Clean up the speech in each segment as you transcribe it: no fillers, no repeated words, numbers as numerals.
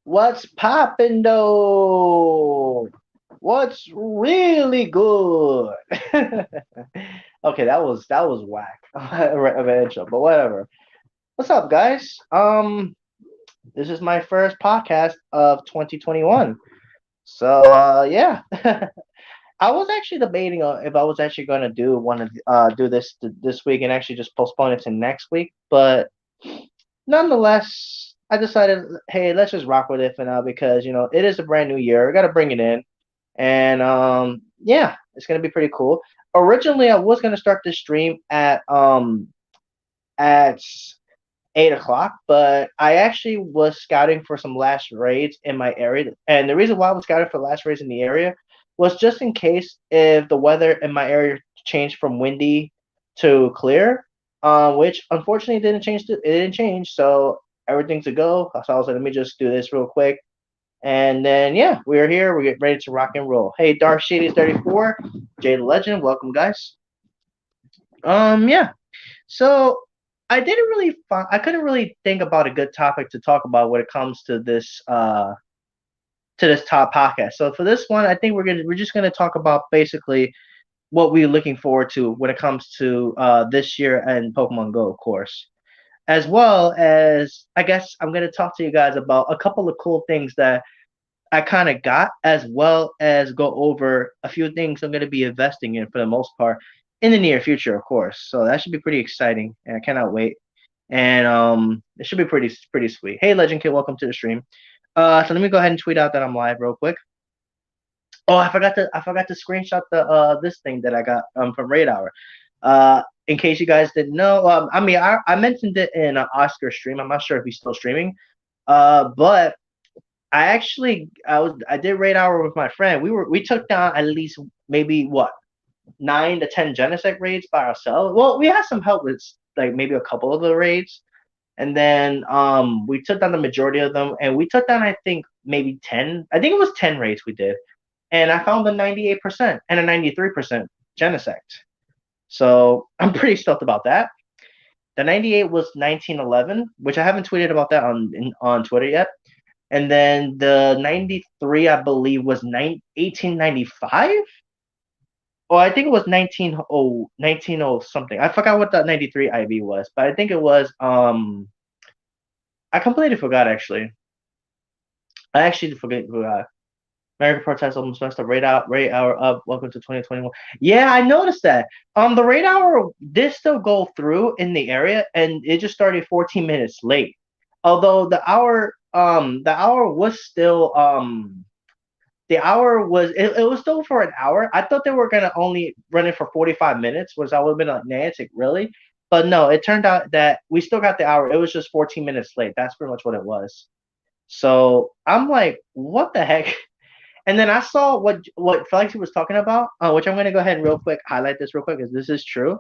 What's poppin' though? What's really good? Okay, that was whack of an intro, but whatever. What's up, guys? This is my first podcast of 2021. So yeah, I was actually debating on if I was actually going to do this week and actually just postpone it to next week, but nonetheless, I decided, hey, let's just rock with it for now because it is a brand new year. We got to bring it in, and yeah, it's gonna be pretty cool. Originally, I was gonna start this stream at 8 o'clock, but I actually was scouting for some last raids in my area, and the reason why I was scouting for last raids in the area was just in case if the weather in my area changed from windy to clear, which unfortunately it didn't change, so everything's a go. So I was like, let me just do this real quick, and then yeah, we're here. We're getting ready to rock and roll. Hey, Dark Shady 34, Jay the Legend, welcome guys. Yeah. So I couldn't really think about a good topic to talk about when it comes to this top podcast. So for this one, I think we're just gonna talk about basically what we're looking forward to when it comes to this year and Pokemon Go, of course. As well as I guess I'm gonna talk to you guys about a couple of cool things that I kind of got, as well as go over a few things I'm gonna be investing in for the most part in the near future, of course. So that should be pretty exciting, and I cannot wait. And it should be pretty sweet. Hey, Legend Kid, welcome to the stream. So let me go ahead and tweet out that I'm live real quick. Oh, I forgot to screenshot the this thing that I got from Raid Hour. In case you guys didn't know, I mean I mentioned it in an Oscar stream. I'm not sure if he's still streaming. But I did Raid Hour with my friend. We took down at least maybe what 9 to 10 Genesect raids by ourselves. Well, we had some help with like maybe a couple of the raids, and then we took down the majority of them, and we took down I think maybe 10. I think it was 10 raids we did, and I found a 98% and a 93% Genesect. So I'm pretty stoked about that. The 98 was 1911, which I haven't tweeted about that on Twitter yet. And then the 93, I believe, was 1895. Oh, I think it was 1900 something. I forgot what the 93 IV was, but I think it was I completely forgot actually. I actually forgot. American protest almost messed up. Rate hour up. Welcome to 2021. Yeah, I noticed that. The rate hour did still go through in the area, and it just started 14 minutes late. Although the hour was still it was still for an hour. I thought they were gonna only run it for 45 minutes, which I would have been like, nah, it's like really. But no, it turned out that we still got the hour. It was just 14 minutes late. That's pretty much what it was. So I'm like, what the heck? And then I saw what Felix was talking about, which I'm gonna go ahead and real quick highlight this real quick because this is true.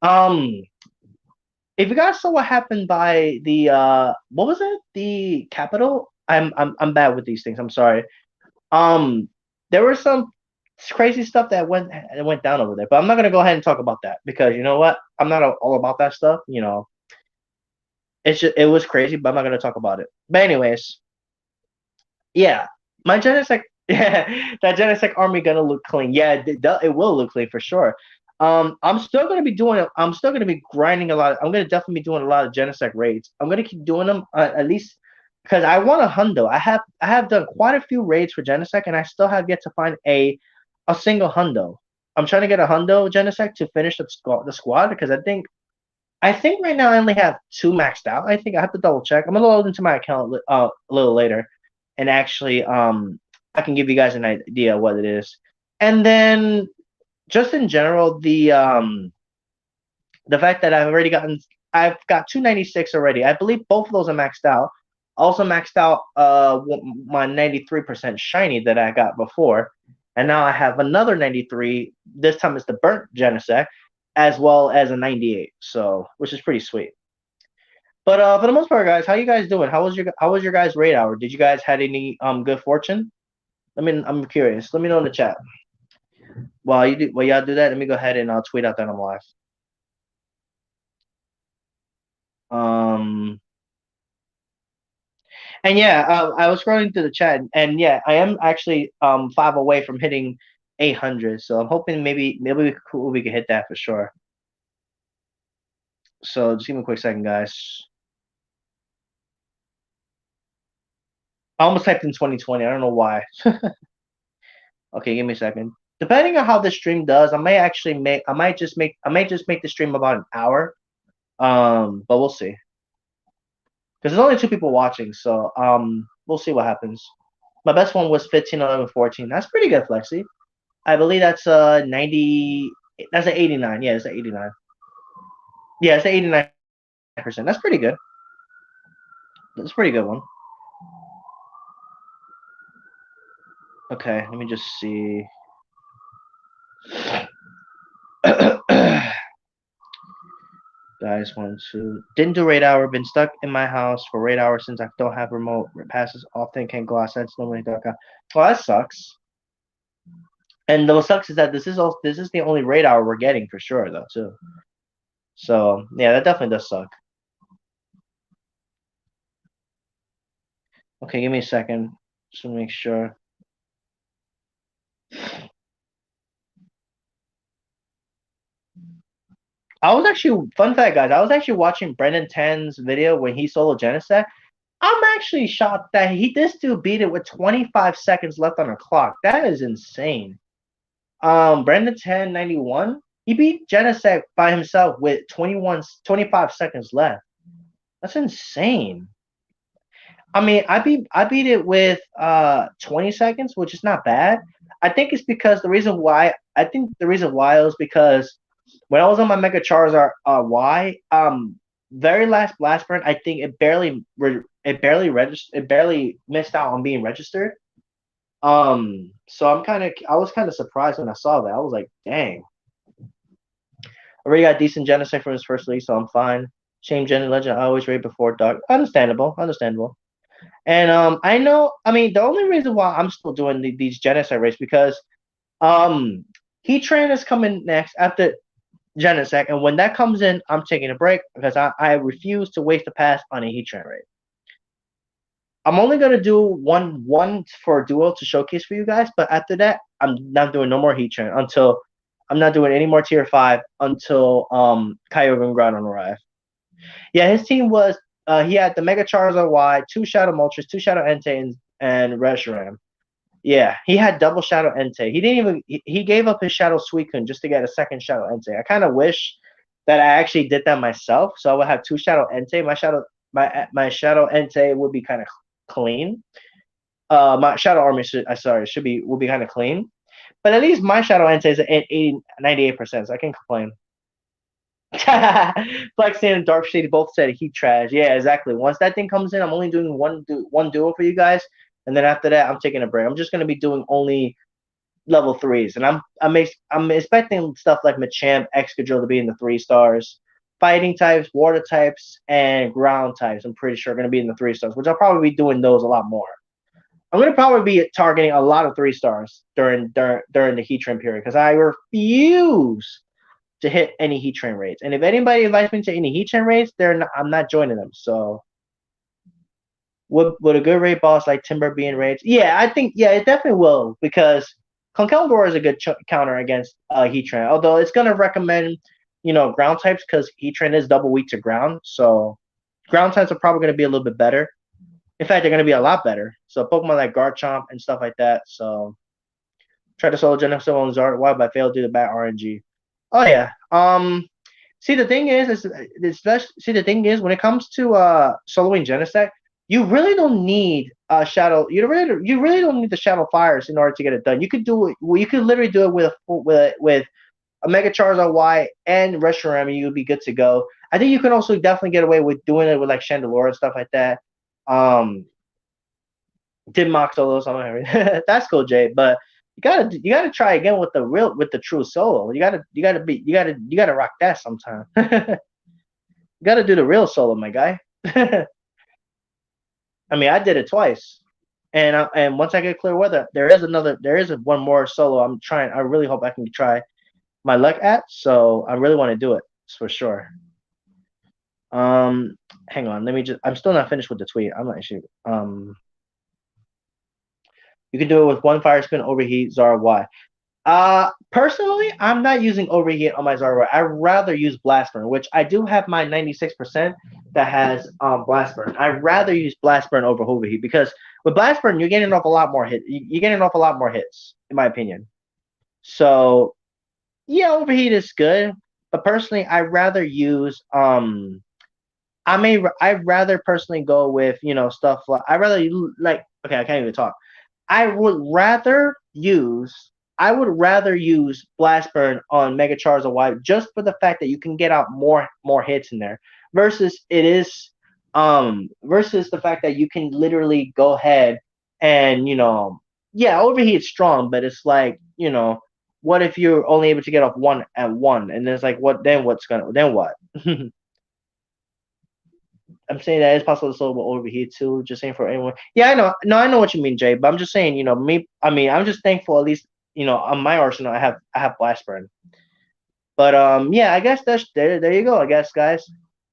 Um, if you guys saw what happened by the what was it? The Capitol? I'm bad with these things. I'm sorry. Um, there was some crazy stuff that went down over there, but I'm not gonna go ahead and talk about that because you know what? I'm not all about that stuff. It was crazy, but I'm not gonna talk about it. But anyways, yeah, my Genesect, yeah, that Genesect army gonna look clean. Yeah, it will look clean for sure. I'm still gonna be grinding a lot. I'm gonna definitely be doing a lot of Genesect raids. I'm gonna keep doing them at least because I want a hundo. I have done quite a few raids for Genesect, and I still have yet to find a single hundo. I'm trying to get a hundo Genesect to finish the squad because I think right now I only have two maxed out. I think I have to double check. I'm gonna load into my account a little later, and actually I can give you guys an idea of what it is. And then just in general, the fact that I've got 296 already. I believe both of those are maxed out. Also maxed out my 93% shiny that I got before, and now I have another 93. This time it's the burnt Genesect, as well as a 98. So which is pretty sweet. But for the most part, guys, how you guys doing? How was your guys' raid hour? Did you guys had any good fortune? I'm curious. Let me know in the chat. While y'all do that, let me go ahead and I'll tweet out that I'm live. Um, And yeah, I was scrolling through the chat, and yeah, I am actually 5 away from hitting 800. So I'm hoping maybe we can hit that for sure. So just give me a quick second, guys. I almost typed in 2020. I don't know why. Okay, give me a second. Depending on how the stream does, I might just make the stream about an hour. But we'll see. Because there's only 2 people watching, so we'll see what happens. My best one was 15, 11, 14. That's pretty good, Flexi. I believe that's 90. That's an 89. Yeah, it's an 89. Yeah, it's an 89%. That's pretty good. That's a pretty good one. Okay, let me just see. Guys, 1, 2. Didn't do raid hour. Been stuck in my house for raid hour since I don't have remote passes. Often can't go outside. Normally don't. Well, that sucks. And what sucks is that this is the only raid hour we're getting for sure though too. So yeah, that definitely does suck. Okay, give me a second just to make sure. I was actually fun fact, guys. I was actually watching Brendan Tan's video when he solo Genesect. I'm actually shocked that this dude beat it with 25 seconds left on the clock. That is insane. Brendan 1091, he beat Genesect by himself with 25 seconds left. That's insane. I mean, I beat it with 20 seconds, which is not bad. I think it's because the reason why was because when I was on my Mega Charizard Y, very last blast burn, I think it barely missed out on being registered. So I was kind of surprised when I saw that. I was like, dang. Already got decent Genesect from his first league, so I'm fine. Shame Gen Legend, I always rate before Dark. Understandable. And I know, I mean, the only reason why I'm still doing these Genesect races because Heatran is coming next after Genesect, and when that comes in, I'm taking a break because I refuse to waste a pass on a Heatran race. I'm only gonna do one for duo to showcase for you guys, but after that, I'm not doing no more Heatran until I'm not doing any more tier 5 until Kyogre and Groudon arrive. Yeah, his team was he had the Mega Charizard Y, 2 Shadow Moltres, 2 Shadow Entei, and Reshiram. Yeah, he had double Shadow Entei. He didn't even he gave up his Shadow Suicune just to get a second Shadow Entei. I kind of wish that I actually did that myself, so I would have 2 Shadow Entei. My Shadow Entei would be kind of clean. My Shadow Army would be kind of clean. But at least my Shadow Entei is at 98%, so I can't complain. Flexi and Dark Shady both said heat trash. Yeah, exactly. Once that thing comes in, I'm only doing one duo for you guys, and then after that, I'm taking a break. I'm just gonna be doing only level 3s, and I'm expecting stuff like Machamp, Excadrill to be in the 3 stars. Fighting types, water types, and ground types. I'm pretty sure are gonna be in the 3 stars, which I'll probably be doing those a lot more. I'm gonna probably be targeting a lot of 3 stars during the Heatran period because I refuse to hit any Heatran raids. And if anybody invites me to any Heatran raids, I'm not joining them. So would a good raid boss like Timber be in raids? Yeah, I think it definitely will because Conkeldurr is a good counter against Heatran. Although it's gonna recommend ground types because Heatran is double weak to ground. So ground types are probably gonna be a little bit better. In fact, they're gonna be a lot better. So Pokemon like Garchomp and stuff like that. So try to solo Genesect on Zard. Why? But I failed due to bad RNG. Oh yeah. See the thing is when it comes to soloing Genesect, you really don't need Shadow. You really don't need the Shadow Fires in order to get it done. You could do it. You could literally do it with a Mega Charizard Y and Reshiram, and you'd be good to go. I think you can also definitely get away with doing it with like Chandelure and stuff like that. Did mock solo something. That's cool, Jay. But you gotta try again with the true solo. You gotta rock that sometime. You gotta do the real solo, my guy. I mean, I did it twice, and once I get clear weather, there is one more solo I'm trying. I really hope I can try my luck at. So I really want to do it for sure. Hang on. Let me just. I'm still not finished with the tweet. I'm not sure. You can do it with one fire spin, overheat, Zara Y. Personally, I'm not using overheat on my Zara. I'd rather use blast burn, which I do have my 96% that has blast burn. I'd rather use blast burn over overheat because with blast burn you're getting off a lot more hit. You're getting off a lot more hits, in my opinion. So yeah, overheat is good, but personally, I'd rather use I'd rather personally go with stuff like I'd rather like okay, I can't even talk. I would rather use I would rather use Blast Burn on Mega Charizard Y just for the fact that you can get out more hits in there versus the fact that you can literally go ahead and yeah, overheat's strong, but it's like what if you're only able to get off one at one, and it's like what? I'm saying that it's possible to solve over here too. Just saying for anyone. Yeah, I know. No, I know what you mean, Jay. But I'm just saying, me. I mean, I'm just thankful at least, on my arsenal, I have blast burn. But yeah, I guess that's there. You go. I guess, guys.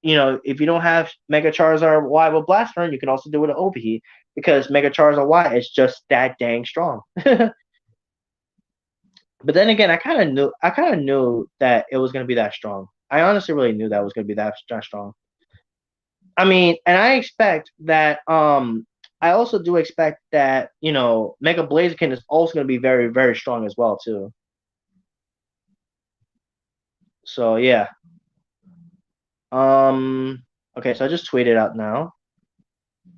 If you don't have Mega Charizard Y with blast burn, you can also do it with overheat because Mega Charizard Y is just that dang strong. But then again, I kind of knew that it was gonna be that strong. I honestly really knew that it was gonna be that strong. I mean, and I expect that I also do expect that, Mega Blaziken is also gonna be very, very strong as well too. So yeah. Okay, so I just tweeted out now.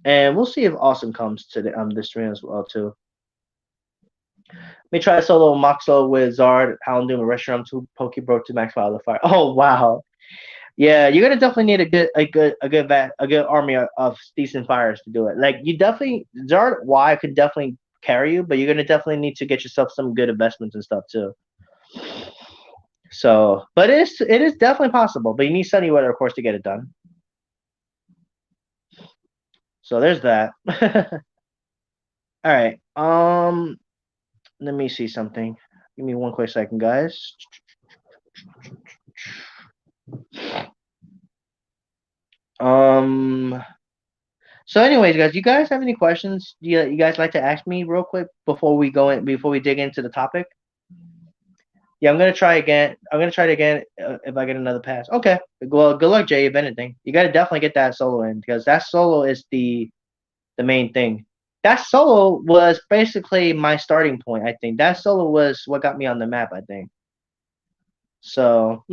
And we'll see if Awesome comes to the this stream as well too. Let me try solo Moxo with Zard, Houndoom, and Reshiram to Pokebro to max Wildfire. Oh wow. Yeah, you're gonna definitely need a good army of decent fires to do it. Like you definitely Zard Y could definitely carry you, but you're gonna definitely need to get yourself some good investments and stuff too. So, but it is definitely possible, but you need sunny weather, of course, to get it done. So there's that. All right. Let me see something. Give me one quick second, guys. Um. So, anyways, guys, you guys have any questions? You guys like to ask me real quick before we dig into the topic? Yeah, I'm gonna try again. I'm gonna try it again if I get another pass. Okay. Well, good luck, Jay. If anything, you gotta definitely get that solo in because that solo is the main thing. That solo was basically my starting point. I think that solo was what got me on the map. I think so.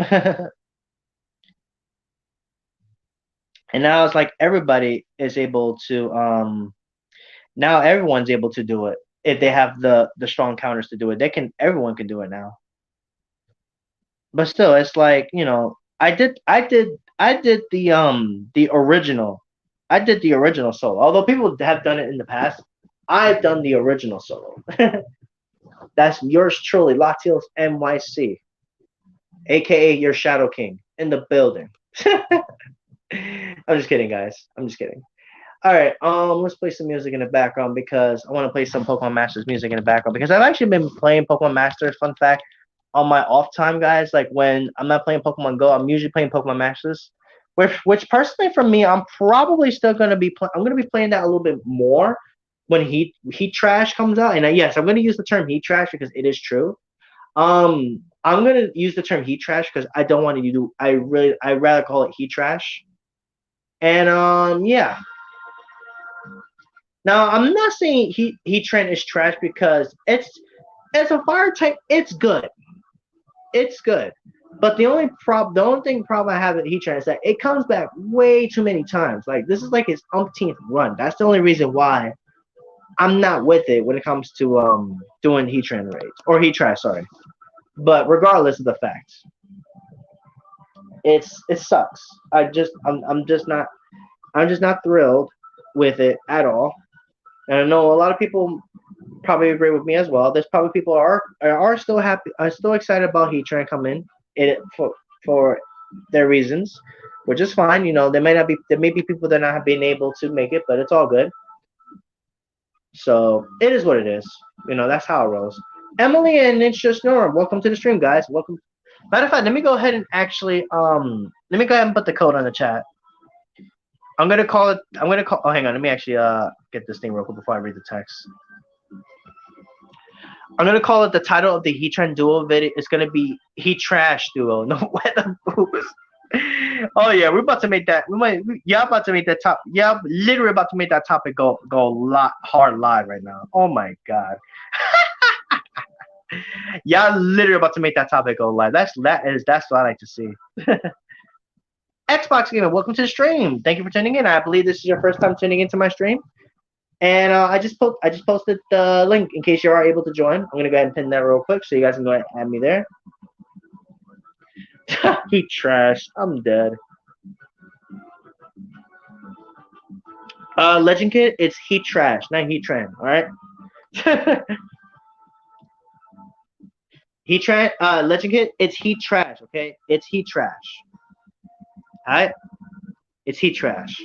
And now it's like everybody is able to now everyone's able to do it if they have the strong counters to do it. Everyone can do it now. But still, it's like I did the original solo. Although people have done it in the past, I've done the original solo. That's yours truly, LatiosNYC, aka your Shadow King in the building. I'm just kidding, guys. I'm just kidding. All right, let's play some music in the background because I want to play some Pokemon Masters music in the background because I've actually been playing Pokemon Masters. Fun fact, on my off time, guys, like when I'm not playing Pokemon Go, I'm usually playing Pokemon Masters. Which personally for me, I'm probably still gonna be I'm gonna be playing that a little bit more when Heat Trash comes out. And yes, I'm gonna use the term Heat Trash because it is true. I'm gonna use the term Heat Trash because I don't want to do. I rather call it Heat Trash. And yeah. Now I'm not saying Heat Train is trash because it's a fire type. It's good. It's good. But the only thing problem I have with Heat Train is that it comes back way too many times. Like this is like his umpteenth run. That's the only reason why I'm not with it when it comes to doing Heat Train raids or Heat Trash. Sorry. But regardless of the facts, it sucks. I'm just not thrilled with it at all. And I know a lot of people probably agree with me as well. There's probably people are still happy, are still excited about Heat Train coming in it for their reasons, which is fine. There may be people that not have been able to make it, but it's all good. So it is what it is. That's how it rolls. Emily and It's Just Norm, welcome to the stream, guys. Welcome. Matter of fact, let me go ahead and actually let me go ahead and put the code on the chat. I'm gonna call it. I'm gonna call. Oh, hang on. Let me actually get this thing real quick before I read the text. I'm gonna call it the title of the Heat Trend Duo video. It's gonna be Heat Trash Duo. No weather boost. Oh yeah, we're about to make that. Yeah, about to make that top. Yeah, literally about to make that topic go hard live right now. Oh my god. Y'all literally about to make that topic go live. That's what I like to see. Xbox Gamer, welcome to the stream. Thank you for tuning in. I believe this is your first time tuning into my stream. And I just posted the link in case you are able to join. I'm gonna go ahead and pin that real quick so you guys can go ahead and add me there. Heat trash. I'm dead. Legend Kid, it's Heat Trash, not Heat Trend. All right. Heat Trend. Legend Kid, it's Heat Trash. Okay, it's Heat Trash. All right. It's Heat Trash.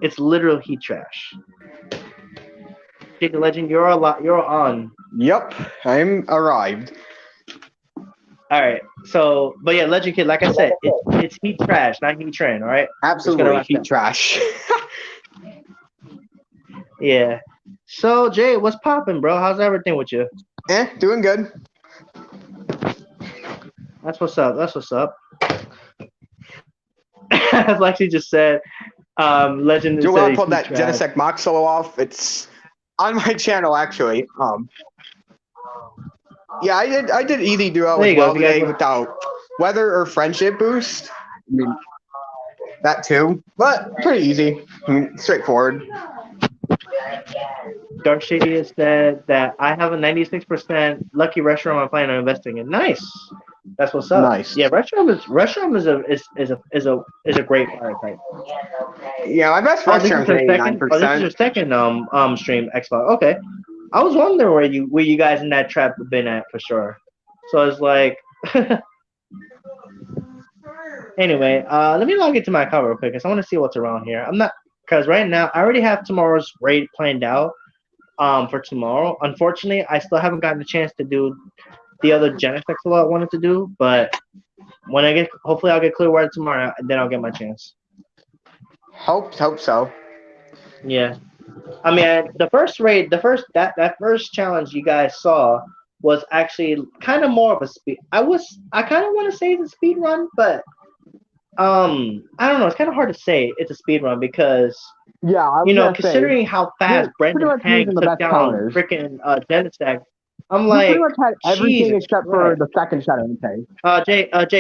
It's literal Heat Trash. Jake the Legend, you're on. Yep, I'm arrived. All right. So, but yeah, Legend Kid, like I said, it's Heat Trash, not Heat Trend. All right. Absolutely Heat trash. Yeah. So Jay, what's popping, bro? How's everything with you? Doing good. That's what's up. That's what's up. As Lexi just said, Legend. Do you want to pull that Genesec mock solo off? It's on my channel actually. Yeah, I did easy duo as well today without weather or friendship boost. I mean, that too, but pretty easy, straightforward. Dark Shady has said that I have a 96% lucky restaurant I'm planning on investing in. Nice. That's what's up. Nice. Yeah, restaurant is a great archetype. Yeah, my best restaurant is 89%. Oh, this is your second stream Xbox. Okay. I was wondering where you guys in that trap have been at for sure. So it's like anyway, let me log into my account real quick because I want to see what's around here. I'm not because right now I already have tomorrow's raid planned out for tomorrow. Unfortunately, I still haven't gotten a chance to do the other Genesec I wanted to do, but when hopefully I'll get Clearwater tomorrow, and then I'll get my chance. Hope so. Yeah. I mean, that first challenge you guys saw was actually kind of more of a speed. I kind of want to say it's a speed run, but I don't know. It's kind of hard to say it's a speed run because considering how fast Brendan Hank took down freaking Genesec, I'm like, pretty much had everything except for the second shadow intake. Jay. Let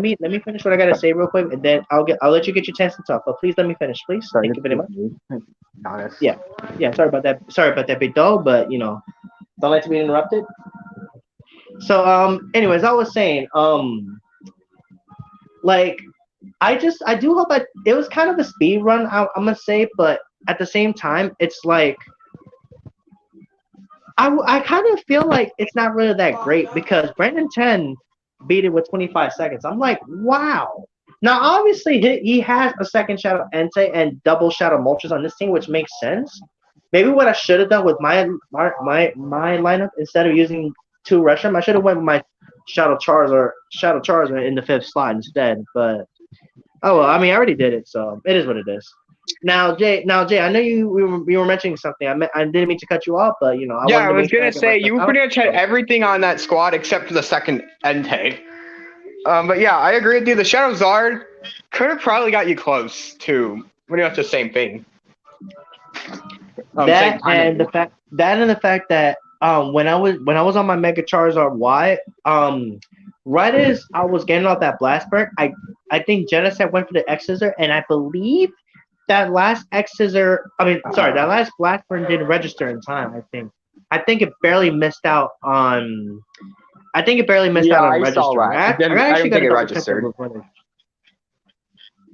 me finish what I gotta say real quick, and then I'll let you get your chance to talk. But please let me finish, please. Sorry, thank you very much. Honest. Yeah. Sorry about that, big dog. But don't like to be interrupted. So anyways, I was saying like I do hope it was kind of a speed run. I'm gonna say, but at the same time, it's like. I kind of feel like it's not really that great because Brandon 10 beat it with 25 seconds. I'm like, wow. Now, obviously, he has a second Shadow Entei and double Shadow Moltres on this team, which makes sense. Maybe what I should have done with my lineup, instead of using two Reshiram, I should have went with my Shadow Charizard in the 5th slot instead. But, oh, well, I mean, I already did it, so it is what it is. Now, Jay, I know you were mentioning something. I didn't mean to cut you off, but I was gonna say you pretty much had everything on that squad except for the second Entei. But yeah, I agree with you. The Shadow Zard could have probably got you close to pretty much the same thing. The fact that when I was on my Mega Charizard Y, right as I was getting off that Blast Burn, I think Genesect went for the X Scissor, and I believe. That last that last Blast Burn didn't register in time, I think it barely missed out on. I think it barely missed out on registering. I don't think it registered.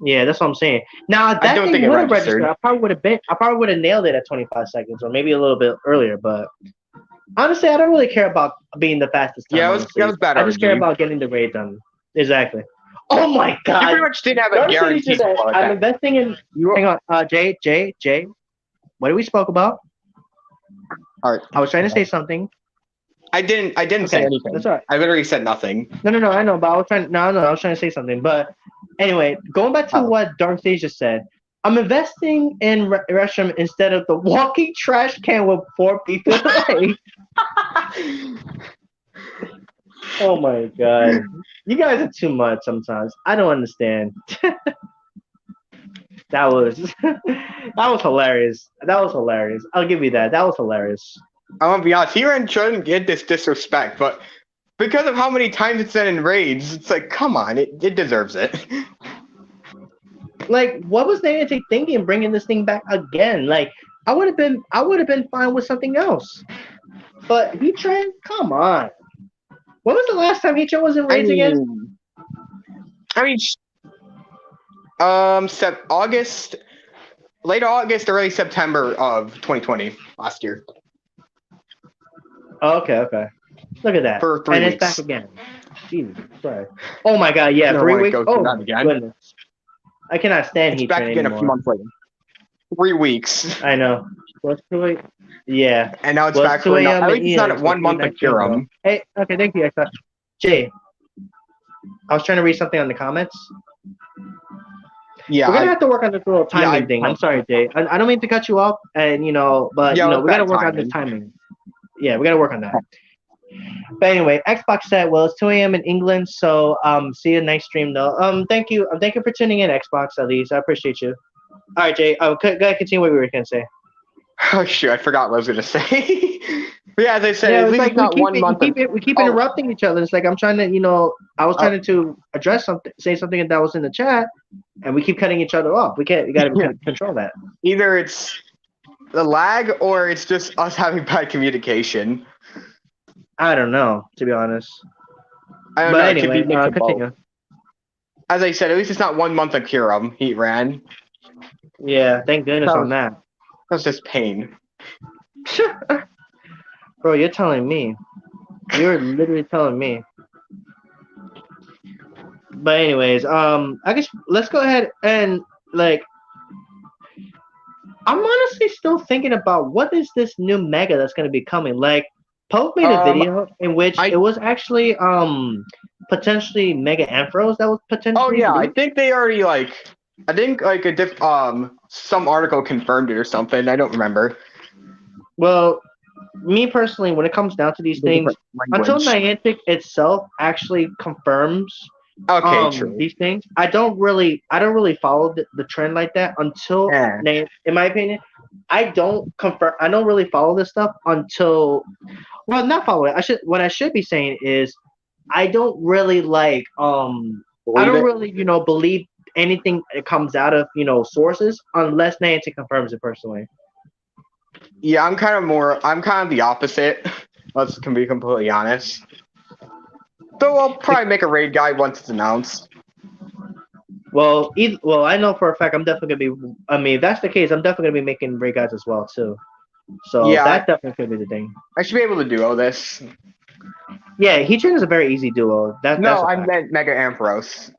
Yeah, that's what I'm saying. Now that thing would have registered. I probably would have nailed it at 25 seconds or maybe a little bit earlier. But honestly, I don't really care about being the fastest time. Yeah, that was bad. I just care about getting the raid done. Exactly. Oh my god! You pretty much didn't have a guarantee. I'm investing in. Hang on, Jay. What did we spoke about? All right. I was trying to say something. I didn't say anything. That's all right. I literally said nothing. No, I know, but I was trying. No, I was trying to say something. But Anyway, going back to Oh. what Dark Sage just said, I'm investing in restroom instead of the walking trash can with 4 people. Like, oh my god, you guys are too much sometimes. I don't understand. That was that was hilarious. That was hilarious. I'll give you that. That was hilarious. I'm gonna be honest, Heron shouldn't get this disrespect, but because of how many times it's been in raids, it's like, come on, it deserves it. Like, what was Niantic thinking bringing this thing back again? Like, I would have been fine with something else. But Heatran, come on. When was the last time Heatran was in I raids again? mean, I mean, August, late August, early September of 2020, last year. Oh, okay. Look at that. For 3 and weeks. It's back again. Jesus Christ. Oh my god, yeah, I don't 3 wanna weeks. go through Oh that my again. goodness. I cannot stand It's Heatran back again anymore. a few months later. 3 weeks. I know. What's 2 weeks? Yeah. And now it's What's back 2 for a.m. at in least it's not at EX 1 month of 19, bro. Curum. Hey, okay, thank you, X. Jay, I was trying to read something on the comments. Yeah, We're gonna have to work on this little timing thing. I'm typed sorry, Jay. I don't mean to cut you off, and but Yeah, we it's gotta bad work on this timing. timing. Yeah, we gotta work on that. But anyway, Xbox said, well, it's 2 a.m. in England, so see you next stream though. Thank you for tuning in, Xbox at least. I appreciate you. All right, Jay. Go ahead, continue what we were gonna say. Oh shoot, I forgot what I was gonna say. But yeah, as I said, Yeah, at it's least like it's not 1 month of. we keep Oh. interrupting each other. It's like I'm trying to, I was trying to address something, say something that was in the chat, and we keep cutting each other off. We gotta control that. Either it's the lag or it's just us having bad communication. I don't know, to be honest. I don't But know. anyway, It could be mixed of both. continue. As I said, at least it's not 1 month of Curum. Heat ran. Yeah, thank goodness on that. That's just pain. Bro, you're telling me. You're literally telling me. But anyways, I guess let's go ahead and I'm honestly still thinking about what is this new mega that's gonna be coming. Like, Pope made a video in which it was actually potentially Mega Ampharos that was potentially. Oh yeah, I think they already some article confirmed it or something. I don't remember. Well, me personally, when it comes down to these things, until Niantic itself actually confirms true. these things, I don't really follow the trend like that until in my opinion, I don't really follow this stuff until, well, not follow it. What I should be saying is I don't really I don't really believe anything that comes out of sources unless Niantic confirms it personally. Yeah, I'm kind of the opposite. Let's be completely honest. So I'll probably make a raid guide once it's announced. Well, I know for a fact I'm definitely gonna be. I mean, if that's the case, I'm definitely gonna be making raid guides as well too. So yeah, that definitely could be the thing. I should be able to duo this. Yeah, Heatran is a very easy duo. I meant Mega Ampharos.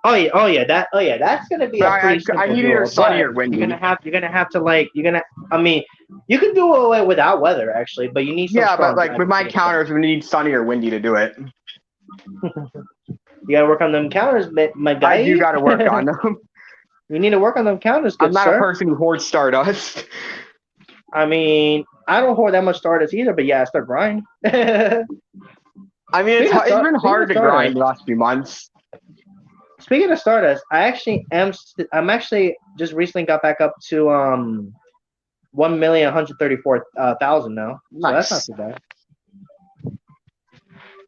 Oh yeah, that's gonna be a pretty simple I need duo. either sunny or windy. You're gonna have to I mean, you can do it without weather actually, but you need some but with my counters, we need sunny or windy to do it. You gotta work on them counters, my guy. I do gotta work on them. You need to work on them counters. I'm not a person who hoards Stardust. I mean, I don't hoard that much Stardust either, but yeah, I start grind. I mean, it's been hard to grind the last few months. Speaking of Stardust, I'm actually just recently got back up to 1,134,000 now. Nice. So that's not too bad.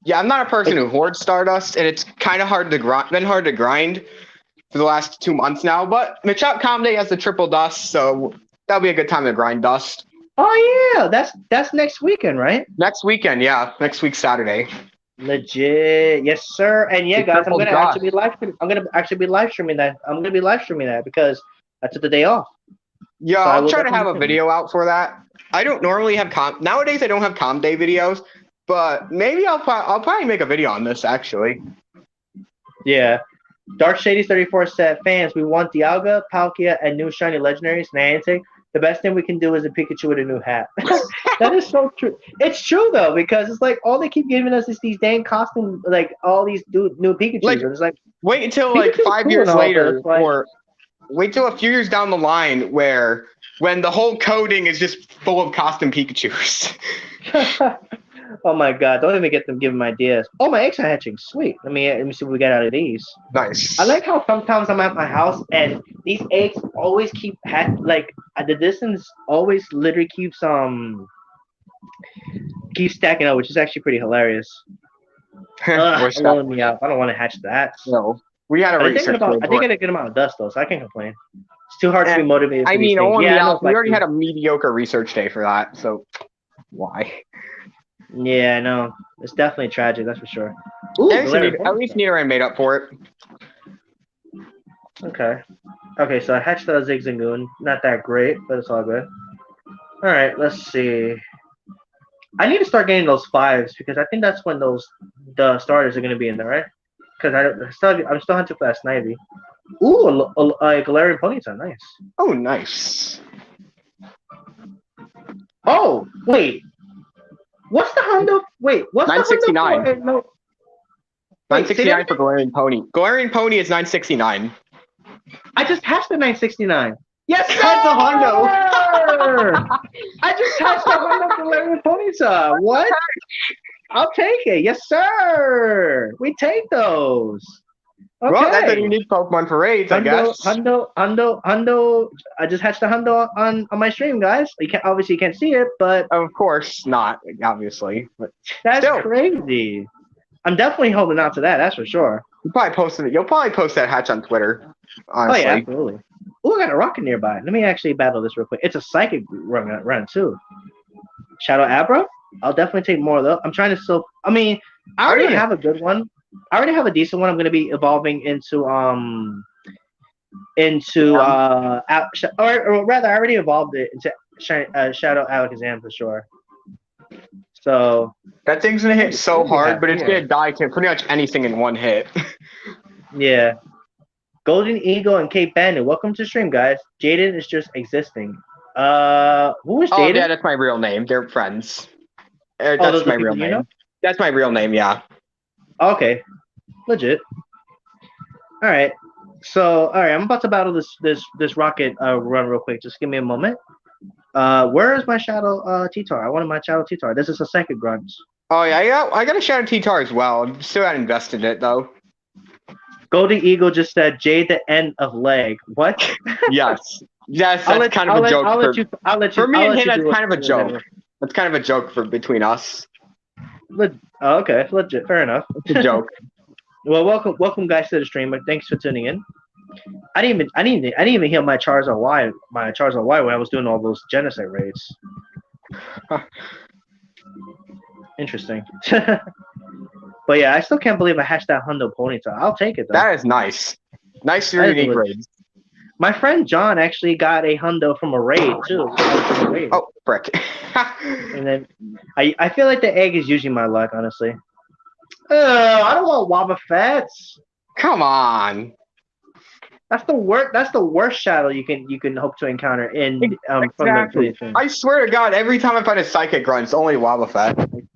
Yeah, I'm not a person who hoards Stardust, and it's kind of hard to grind for the last 2 months now. But Machop Comday has the triple dust, so that'll be a good time to grind dust. Oh yeah, that's next weekend, right? Next weekend, yeah, next week Saturday. Legit, yes sir. And yeah, guys, I'm gonna actually be live streaming that. I'm gonna be live streaming that because I took the day off. Yeah, so I'll try to have a video out for that. I don't normally have nowadays. I don't have comp day videos, but maybe I'll probably make a video on this actually. Yeah. Dark Shady 34 said, fans, we want Dialga, Palkia, and new shiny legendaries, Niantic. the best thing we can do is a Pikachu with a new hat. That is so true. It's true though, because it's like all they keep giving us is these dang costumes, like all these new Pikachu's, Like, and it's like wait until like Pikachu's 5 years cool and all, but later, it's like, or wait till a few years down the line where when the whole coding is just full of costume Pikachus. oh my god! Don't even get them giving me ideas. Oh, my eggs are hatching. Sweet. Let me see what we get out of these. Nice. I like how sometimes I'm at my house and these eggs always keep like at the distance always literally keeps stacking up, which is actually pretty hilarious. Blowing me out. I don't want to hatch that. No, we had a research. I did get a good amount of dust though, so I can't complain. It's too hard to be motivated. For these things. only yeah, we already had a mediocre research day for that, so why? Yeah, I know. It's definitely tragic, that's for sure. Ooh, at least Nidoran made up for it. Okay. Okay, so I hatched the Zigzagoon. Not that great, but it's all good. Alright, let's see. I need to start getting those 5s because I think that's when the starters are going to be in there, right? Because I'm still hunting for that Snivy. Ooh, a Galarian Ponyta, nice. Oh, nice. Oh, wait. What's the Hondo? Wait, what's 969. the Hondo? No. 969 for Galarian Pony. Galarian Pony is 969. I just hatched the 969. Yes, that's a Hondo. I just hatched the Hondo Galarian Ponyta. What? I'll take it. Yes, sir. We take those. Okay. Well, that's a unique Pokemon for raids, I guess. Hundo. I just hatched a Hundo on my stream, guys. You can't see it, but of course not, obviously. But that's crazy. I'm definitely holding out to that. That's for sure. You'll probably post that hatch on Twitter. Honestly. Oh yeah, absolutely. Oh, I got a rocket nearby. Let me actually battle this real quick. It's a psychic run too. Shadow Abra. I'll definitely take more of those. I'm trying to still. I mean, I already have a good one. I already have a decent one. I'm going to be evolving into or rather, I already evolved it into Shadow Alakazam for sure. So that thing's gonna hit so hard, but it's gonna die to pretty much anything in one hit. Yeah. Golden Eagle and Cape Bandit. Welcome to stream, guys. Jaden is just existing. Who is Jaden? Oh yeah, that's my real name. They're friends. That's my real name. That's my real name. Yeah. Okay, legit. All right. So, I'm about to battle this rocket run real quick. Just give me a moment. Where is my Shadow T-Tar? I wanted my Shadow T-Tar. This is a second grunt. Oh yeah, I got a Shadow T-Tar as well. I'm still not invested in it though. Golden Eagle just said J the end of leg. What? Yes. Yes, that's kind of a joke. For me and him, that's kind of a joke. That's kind of a joke between us. Okay, legit. Fair enough. It's a joke. Well, welcome guys to the stream. Thanks for tuning in. I didn't even hear my Charizard Y when I was doing all those genocide raids. Interesting. But yeah, I still can't believe I hatched that Hundo Ponyta. I'll take it though. That is nice. Nice unique raids. My friend John actually got a Hundo from a raid too. Oh, frick. And then I feel like the egg is usually my luck, honestly. I don't want Wobbuffets. Come on. That's the worst shadow you can hope to encounter in exactly. From the I swear to God, every time I find a psychic grunt, it's only Wobbuffet.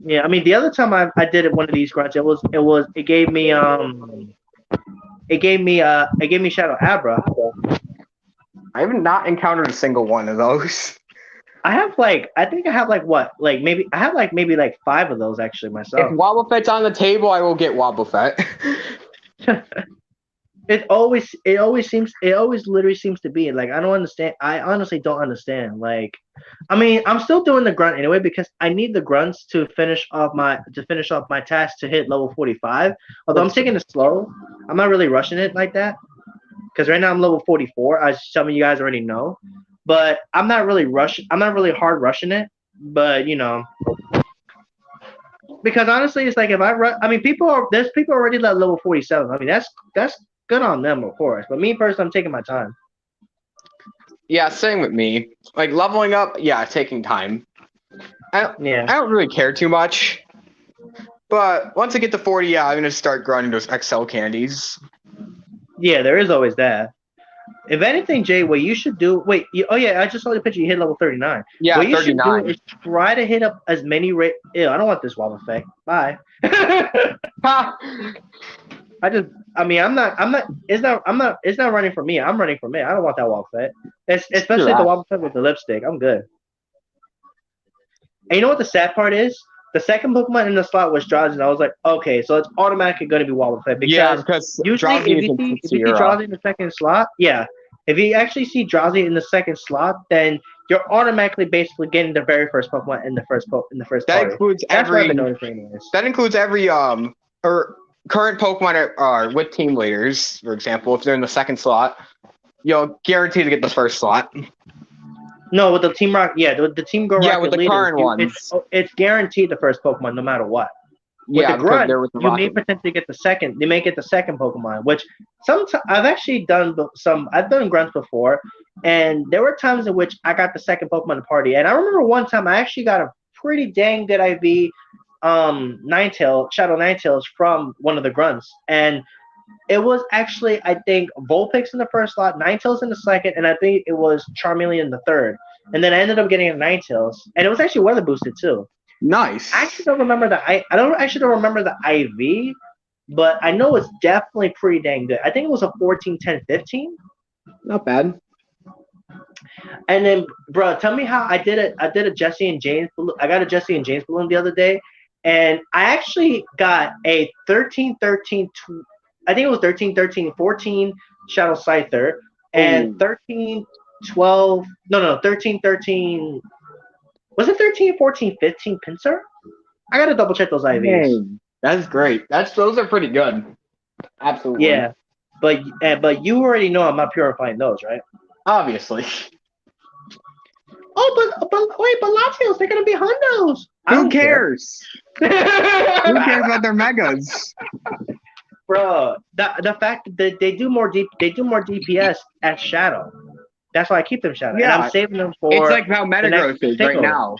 Yeah, I mean the other time I did one of these grunts, it gave me Shadow Abra. I have not encountered a single one of those. I have maybe 5 of those actually myself. If Wobbuffet's on the table, I will get Wobbuffet. It always literally seems to be like I don't understand. I honestly don't understand. Like, I mean, I'm still doing the grunt anyway because I need the grunts to finish off my task to hit level 45. Although I'm taking it slow, I'm not really rushing it like that because right now I'm level 44, as some of you guys already know. But I'm not really hard rushing it. But because honestly, it's like if I run, I mean, there's people already at level 47. I mean, that's good on them, of course. But me personally, I'm taking my time. Yeah, same with me. Like leveling up, yeah, taking time. I don't really care too much. But once I get to 40, yeah, I'm gonna start grinding those XL candies. Yeah, there is always that. If anything, Jay, what you should do. Wait, oh yeah, I just saw the picture. You hit level 39. Yeah, What you should do 39. is try to hit up as many rate. Ew, I don't want this wall effect. Bye. Ha! I mean, it's not running for me. I'm running for me. I don't want that wall effect. Screw Especially the that. wall effect with the lipstick. I'm good. And you know what the sad part is? The second Pokemon in the slot was Drowsy, and I was like, okay, so it's automatically going to be wall effect Yeah, because because usually Drowsy is in if you see Sierra. Drowsy in the second slot, yeah, if you actually see Drowsy in the second slot, then you're automatically basically getting the very first Pokemon in the first That party. includes That's what I've been every. noticing, anyways. That includes every or current Pokemon are with team leaders, for example. If they're in the second slot, you'll guarantee to get the first slot. No, with the Team Rock, yeah, the Team Go Yeah, Rocket with the leaders, current ones. it's guaranteed the first Pokemon no matter what. With the Yeah, because grunt, they're with the you may Rocket. potentially get the second. They may get the second Pokemon, which sometimes I've actually done some. I've done grunts before, and there were times in which I got the second Pokemon in the party. And I remember one time I actually got a pretty dang good IV, Shadow Ninetales from one of the grunts, and it was actually I think Vulpix in the first slot, Ninetales in the second, and I think it was Charmeleon in the third. And then I ended up getting a Ninetales, and it was actually weather boosted too. Nice. I actually don't remember I don't actually don't remember the IV, but I know it's definitely pretty dang good. I think it was a 14, 10, 15. Not bad. And then, bro, tell me how I did it. I did a Jesse and James balloon. I got a Jesse and James balloon the other day, and I actually got a 13, 13, I think it was 13, 13, 14 Shadow Scyther, and 13, 12, no, 13, 13, was it 13, 14, 15 Pinsir? I gotta double check those IVs. Dang, that's great. Those are pretty good. Absolutely. Yeah, but you already know I'm not purifying those, right? Obviously. Oh, but Latios, they're gonna be hundos. Who cares? Who cares about their megas? Bro, the fact that they do more DPS as Shadow. That's why I keep them Shadow. Yeah, and I'm saving them for. It's like how Metagross is right now.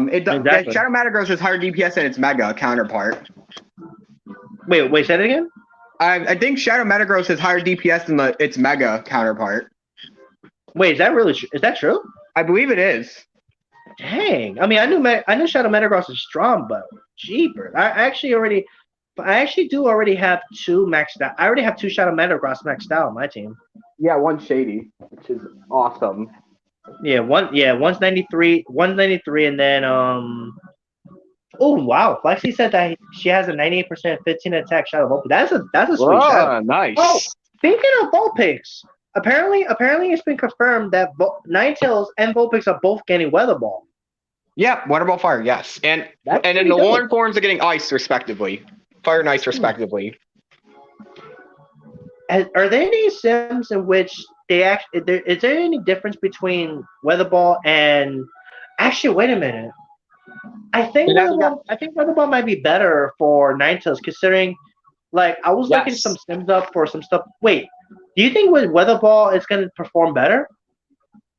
Exactly. Shadow Metagross is higher DPS than its Mega counterpart. Wait, say that again. I think Shadow Metagross is higher DPS than its Mega counterpart. Wait, is that really? Is that true? I believe it is. Dang. I mean, I knew Shadow Metagross is strong, but jeepers. I actually do already have two maxed out. I already have two Shadow Metagross maxed out on my team. Yeah, one's shady, which is awesome. One's 93, and then oh wow, Flexi said that she has a 98% 15 attack Shadow Vulpix. That's a sweet Shadow. Nice. Oh, speaking of Vulpix, apparently it's been confirmed that Ninetales and Vulpix are both getting Weather Ball. Yeah, Weather Ball Fire, yes, and then the Alolan forms are getting Ice respectively, Fire and Ice respectively. Are there any sims in which they actually? Is there any difference between Weather Ball and? Actually, wait a minute. I think Weather Ball might be better for Ninetales, considering, like, I was looking some sims up for some stuff. Wait, do you think with Weather Ball it's going to perform better?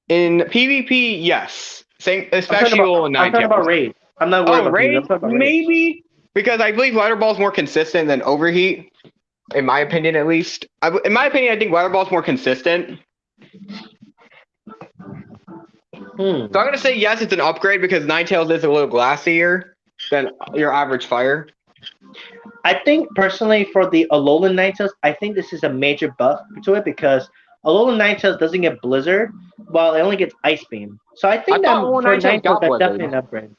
In PvP, yes. Same, especially Ninetales. I'm talking about raid. I'm not worried about raid. I'm talking about Maybe because I believe Weather Ball is more consistent than Overheat. In my opinion, at least. In my opinion, I think Weather Ball is more consistent. So I'm gonna say yes, it's an upgrade because Ninetales is a little glassier than your average fire. I think personally for the Alolan Ninetales, I think this is a major buff to it because Alolan Ninetales doesn't get Blizzard, while it only gets Ice Beam. So I think that for Ninetales, that's definitely an upgrade.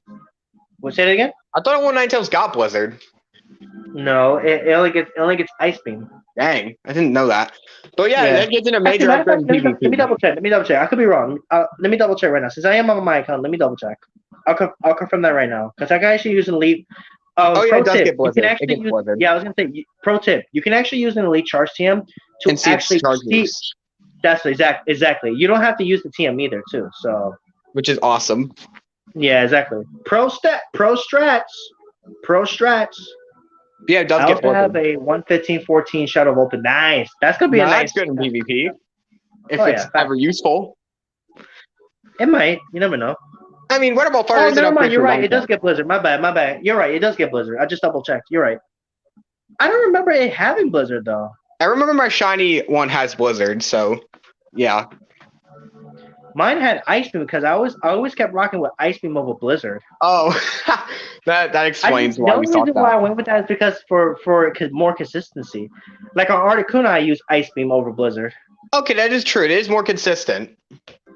What? Say it again? I thought Alolan Ninetales got Blizzard. No, it only gets Ice Beam. Dang, I didn't know that. But yeah, that gives it a major upgrade in PvP. Let me double check. I could be wrong. Let me double check right now. Since I am on my account, let me double check. I'll confirm that right now because I can actually use an elite. It does get Blizzard. I was gonna say pro tip. You can actually use an elite charge TM to actually see. That's exactly. You don't have to use the TM either, too. So. Which is awesome. Yeah, exactly. Pro strats. Yeah, it does I get also have a 115-14 Shadow Vulpix. Nice. That's gonna be a nice. That's good in PvP. If it's ever useful. It might. You never know. I mean, Weather Ball Fire is an upgrade. You're right. It does get Blizzard. My bad. You're right. It does get Blizzard. I just double checked. You're right. I don't remember it having Blizzard though. I remember my shiny one has Blizzard, so yeah. Mine had Ice Beam because I always kept rocking with Ice Beam over Blizzard. Oh, that explains The why you only thought reason why that. I went with that is because for more consistency. Like on Articuno, I use Ice Beam over Blizzard. Okay, that is true. It is more consistent.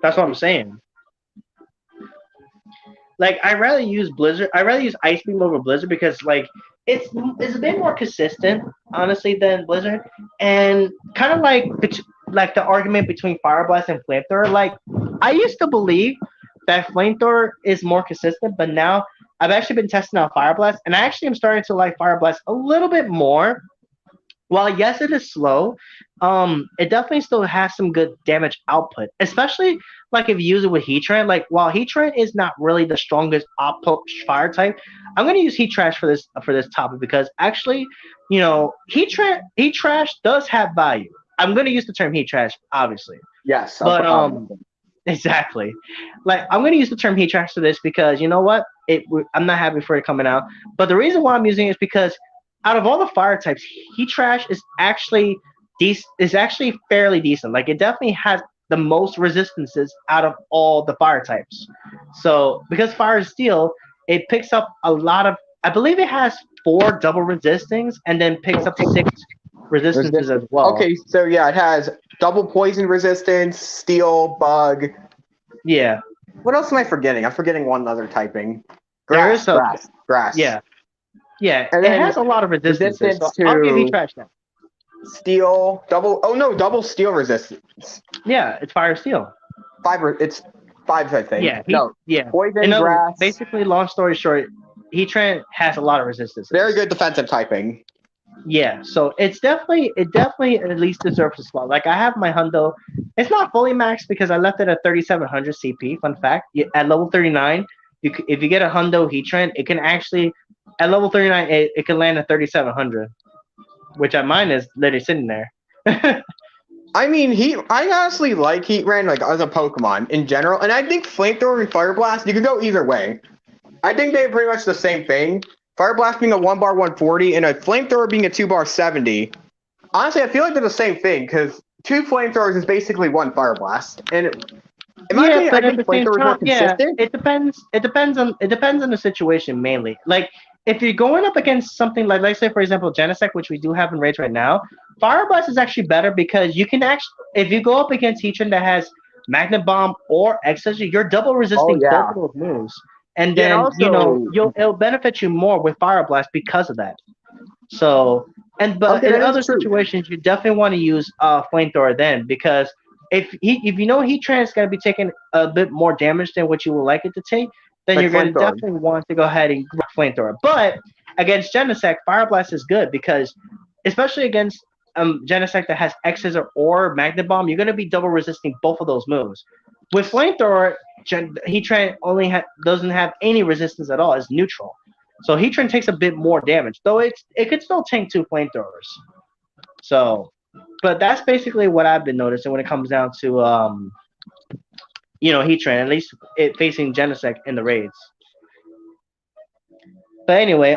That's what I'm saying. Like I rather use Blizzard. I rather use Ice Beam over Blizzard because like it's a bit more consistent, honestly, than Blizzard, and kind of like the argument between Fire Blast and Flamethrower. Like I used to believe that Flamethrower is more consistent, but now I've actually been testing out Fire Blast, and I actually am starting to like Fire Blast a little bit more. While yes, it is slow, it definitely still has some good damage output, especially like if you use it with Heatran. Like while Heatran is not really the strongest output fire type, I'm gonna use Heat Trash for this topic because actually, Heat Trash does have value. I'm gonna use the term Heat Trash, obviously, Yes, but exactly. Like I'm gonna use the term Heat Trash for this because you know what? I'm not happy for it coming out, but the reason why I'm using it is because out of all the fire types, Heat Trash is actually fairly decent. Like it definitely has the most resistances out of all the fire types. So because Fire is Steel, it picks up a lot of. I believe it has 4 double resistings and then picks up 6 resistances as well. Okay, so yeah, it has double poison resistance, steel, bug. Yeah, What else am I forgetting? I'm forgetting one other typing. there is Grass. yeah, yeah. And It then has a lot of resistances. So resistance I'll give Heat to Trash that. steel, double. Oh no, double steel resistance. Yeah, it's Fire Steel. It's 5, I think. Yeah, yeah. Poison, In other words, grass. basically, long story short, Heatran has a lot of resistance. Very good defensive typing. Yeah, so it definitely at least deserves a slot. Like I have my Hundo, it's not fully maxed because I left it at 3,700 CP. Fun fact: at level 39, if you get a Hundo Heatran, it can actually at level 39 it can land at 3,700, which at mine is literally sitting there. I mean, I honestly like Heatran like as a Pokemon in general, and I think Flamethrower and Fire Blast, you can go either way. I think they're pretty much the same thing. Fire Blast being a 1-bar 140 and a Flamethrower being a 2-bar 70. Honestly, I feel like they're the same thing because 2 Flamethrowers is basically 1 Fire Blast. And in my opinion, I think Flamethrower is more consistent. It depends. It depends on the situation mainly. Like if you're going up against something like, let's say for example, Genesect, which we do have in raids right now, Fire Blast is actually better because you can actually, if you go up against Heatran that has Magnet Bomb or Ecstasy, you're double resisting both of those moves, and then it'll benefit you more with Fire Blast because of that. So, but in other situations, you definitely want to use Flamethrower then because if you know Heatran is going to be taking a bit more damage than what you would like it to take, then you're going to definitely want to go ahead and grab Flamethrower. But against Genesect, Fire Blast is good because, especially against Genesect that has X's or Magnet Bomb, you're going to be double resisting both of those moves. With Flamethrower, Heatran doesn't have any resistance at all. It's neutral. So Heatran takes a bit more damage, though it could still tank 2 Flamethrowers. So, but that's basically what I've been noticing when it comes down to Heatran, at least it facing Genesect in the raids. But anyway,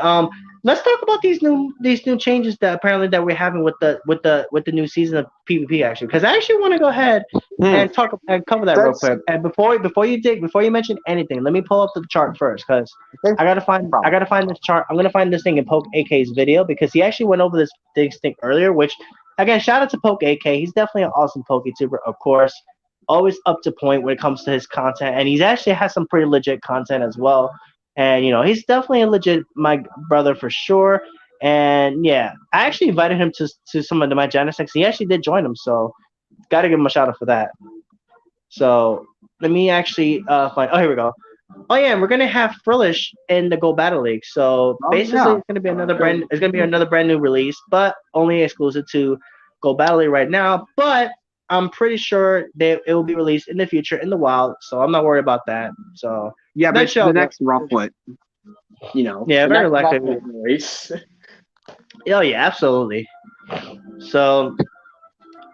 let's talk about these new changes that apparently that we're having with the new season of PvP actually, because I actually want to go ahead and cover that real quick. And before you mention anything, let me pull up the chart first because I gotta find this chart. I'm gonna find this thing in Poke AK's video because he actually went over this thing earlier. Which again, shout out to Poke AK. He's definitely an awesome PokeTuber, of course. Always up to point when it comes to his content, and he's actually has some pretty legit content as well. And he's definitely a legit my brother for sure. And yeah, I actually invited him to some of my Genesects. He actually did join them, so gotta give him a shout out for that. So let me actually find. Oh, here we go. Oh yeah, and we're gonna have Frillish in the Go Battle League. So basically, it's gonna be another brand. It's gonna be another brand new release, but only exclusive to Go Battle League right now. But I'm pretty sure that it will be released in the future in the wild, so I'm not worried about that. So yeah, but the next Rufflet, yeah, very likely. Oh yeah, absolutely. So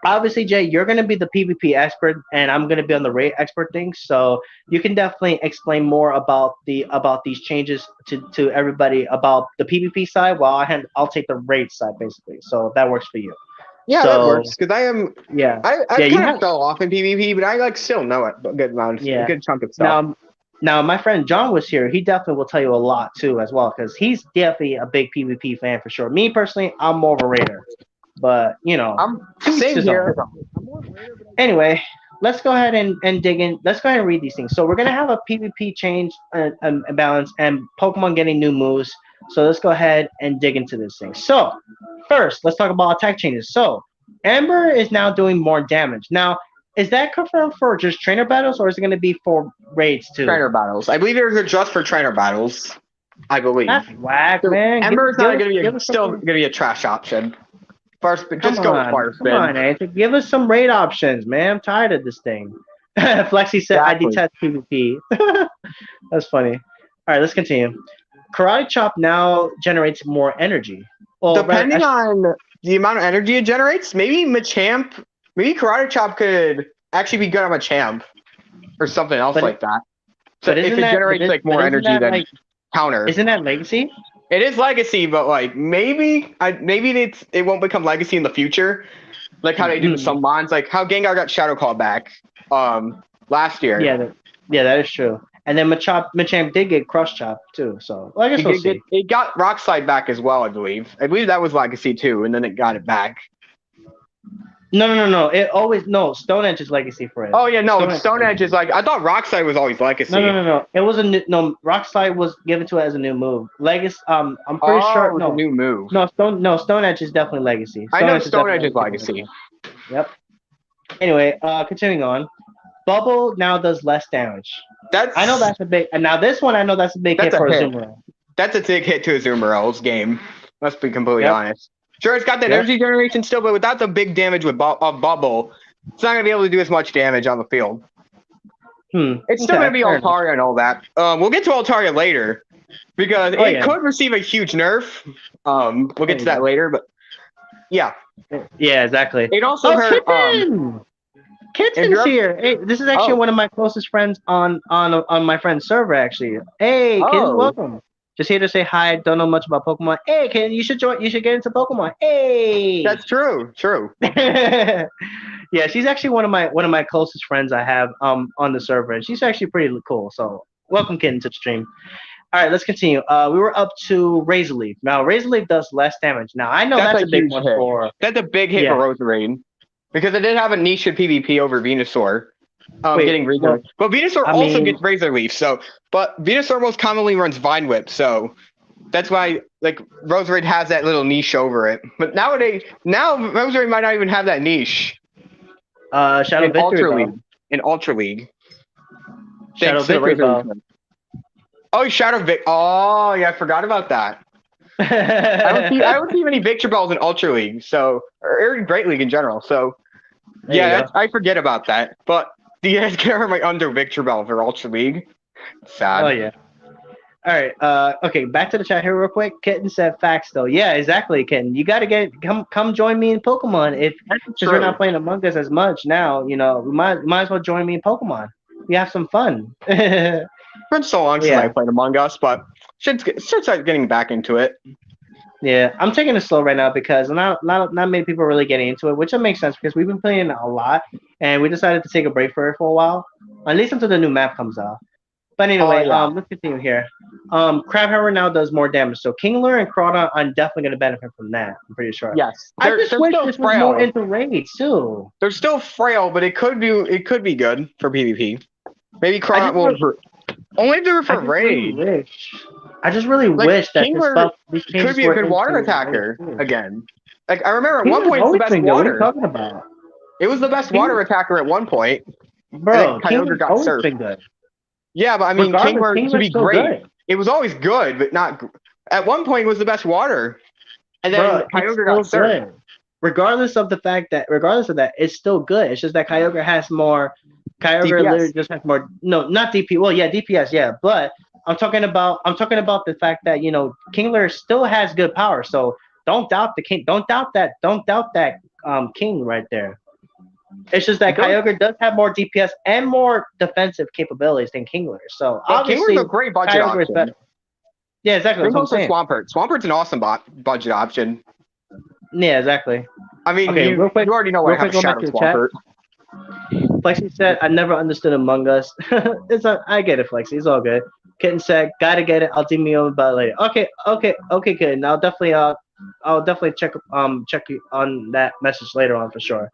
obviously, Jay, you're gonna be the PvP expert, and I'm gonna be on the raid expert thing. So you can definitely explain more about these changes to everybody about the PvP side, while I'll take the raid side basically. So that works for you. Yeah, that So works because I am. yeah, I yeah, you kind of have fell off in PvP, but I like still know it a good amount, a yeah. good chunk of stuff. Now my friend John was here. He definitely will tell you a lot too as well because he's definitely a big PvP fan for sure. Me personally, I'm more of a raider, but I'm to each same his own. here. Anyway, let's go ahead and dig in. Let's go ahead and read these things. So we're gonna have a PvP change and balance and Pokemon getting new moves. So let's go ahead and dig into this thing. So first, let's talk about attack changes. So Amber is now doing more damage. Now, is that confirmed for just trainer battles or is it gonna be for raids too? Trainer battles. I believe they're just for trainer battles. I believe. That's whack, So man. Ember is not going to be Give us still something. going to be a trash option. First, but Come just go with on, fire come spin. on, Anthony. Give us some raid options, man. I'm tired of this thing. Flexi said, "I Exactly. detest PvP." That's funny. All right, let's continue. Karate Chop now generates more energy. Well, Depending on the amount of energy it generates, maybe Karate Chop could actually be good on Machamp or something else like that. So but if it generates like more energy than counter, isn't that legacy? it is legacy, but like maybe it won't become legacy in the future, like how they do with some mons, like how Gengar got Shadow Call back last year. Yeah, that is true. And then Machamp did get Cross Chop too, so well, I guess we'll see. It got Rock Slide back as well, I believe. I believe that was legacy too, and then it got it back. No. It always Stone Edge is legacy for it. Oh yeah, no. Stone Edge is like I thought Rock Slide was always legacy. No. It was a new, Rock Slide was given to it as a new move. Legacy. I'm pretty sure. No, a new move. Stone Edge is definitely legacy. I know Stone Edge is legacy. Yep. Anyway, continuing on. Bubble now does less damage. I know that's a big. And now this one, I know that's a big hit for Azumarill. That's a big hit to Azumarill's game. Let's be completely honest. Sure, it's got that energy generation still, but without the big damage of Bubble, it's not going to be able to do as much damage on the field. It's still going to be Altaria and all that. We'll get to Altaria later because it could receive a huge nerf. We'll get to that later, but yeah. Yeah, exactly. It also hurt. Kitten's here. Hey, this is actually one of my closest friends on my friend's server. Actually, hey, Kitten, welcome. Just here to say hi. Don't know much about Pokemon. Hey, Kitten, you should join. You should get into Pokemon. Hey, that's true. Yeah, she's actually one of my closest friends I have on the server, and she's actually pretty cool. So welcome, Kitten, to the stream. All right, let's continue. We were up to Razor Leaf. Now, Razor Leaf does less damage. Now, I know that's a big one for. That's a big hit for Roserade. Because it did have a niche in PvP over Venusaur. Getting Razor Leaf. But Venusaur also gets Razor Leaf, but Venusaur most commonly runs Vine Whip, so that's why like Roserade has that little niche over it. But now Roserade might not even have that niche. Shadow Victory in Ultra League. Shadow Victory Ball. Oh, Shadow Vic. Oh, yeah, I forgot about that. I don't see many Victory Balls in Ultra League, or in Great League in general. So, I forget about that. But do you guys care for my under Victory Ball for Ultra League? Sad. Oh yeah. All right. Okay. Back to the chat here real quick. Kitten said facts though. Yeah, exactly. Kitten, you gotta come join me in Pokemon. Since we're not playing Among Us as much now, we might as well join me in Pokemon. We have some fun. It's been so long since I played Among Us, but should start getting back into it. Yeah, I'm taking it slow right now because not many people are really getting into it, which makes sense because we've been playing a lot, and we decided to take a break for it for a while, at least until the new map comes out. But anyway, let's continue here. Crabhammer now does more damage, so Kingler and Crawdon, I'm definitely going to benefit from that. I'm pretty sure. Yes, I just wish this was more into raids too. They're still frail, but it could be good for PvP. Maybe Crawdon will only do it for raid. I just really wish that Kingler could be a good water attacker again. Like I remember at one point, it was the best water. What are you talking about? It was the best water attacker at one point. Bro, Kyogre got surfed. Good. Yeah, but I mean, Kingler to be great. It was always good, but not. At one point, it was the best water, and then Kyogre got surfed. Regardless of that, it's still good. It's just that Kyogre has more. Kyogre literally just has more. No, not DP. Well, yeah, DPS, yeah, but. I'm talking about the fact that Kingler still has good power, so don't doubt the king. Don't doubt that king right there. It's just that Kyogre does have more DPS and more defensive capabilities than Kingler. So obviously, Kingler's a great budget option. Yeah, exactly. Swampert. Swampert's an awesome budget option. Yeah, exactly. I mean, Okay, you already know I real have quick, a going back Shadow to the chat. Swapper. Flexi said, "I never understood Among Us." I get it, Flexi. It's all good. Kitten said, "Gotta get it. I'll DM you about it later." Okay, good. And I'll definitely check you on that message later on for sure.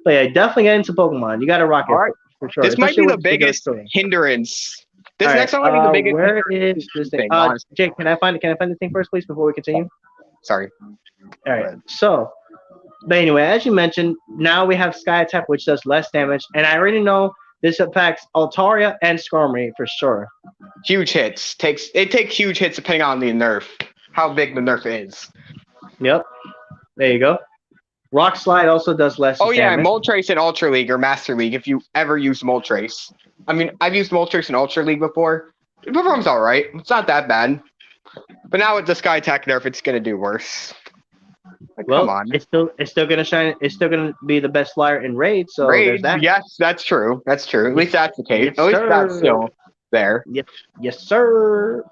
But yeah, definitely get into Pokemon. You gotta rock All it right. for sure, This might especially be the with this particular biggest story. hindrance. All This right. next one might be the biggest Where is this hindrance thing? thing, honestly. Jake, can I find the thing first, please, before we continue? Sorry. All right. So, but anyway, as you mentioned, now we have Sky Attack, which does less damage, and I already know this affects Altaria and Skarmory for sure. Huge hits. It takes huge hits depending on the nerf. How big the nerf is. Yep. There you go. Rock Slide also does less Oh yeah, damage. Moltres in Ultra League or Master League if you ever used Moltres. I mean, I've used Moltres in Ultra League before. It performs alright. It's not that bad. But now with the Sky Attack nerf, it's gonna do worse. Like, Well, come on. it's still gonna shine. It's still gonna be the best flyer in Raid. So there's Raids, that. yes, that's true. That's true. At least that's the case. Yes, At least that's sir. still there. Yes, sir.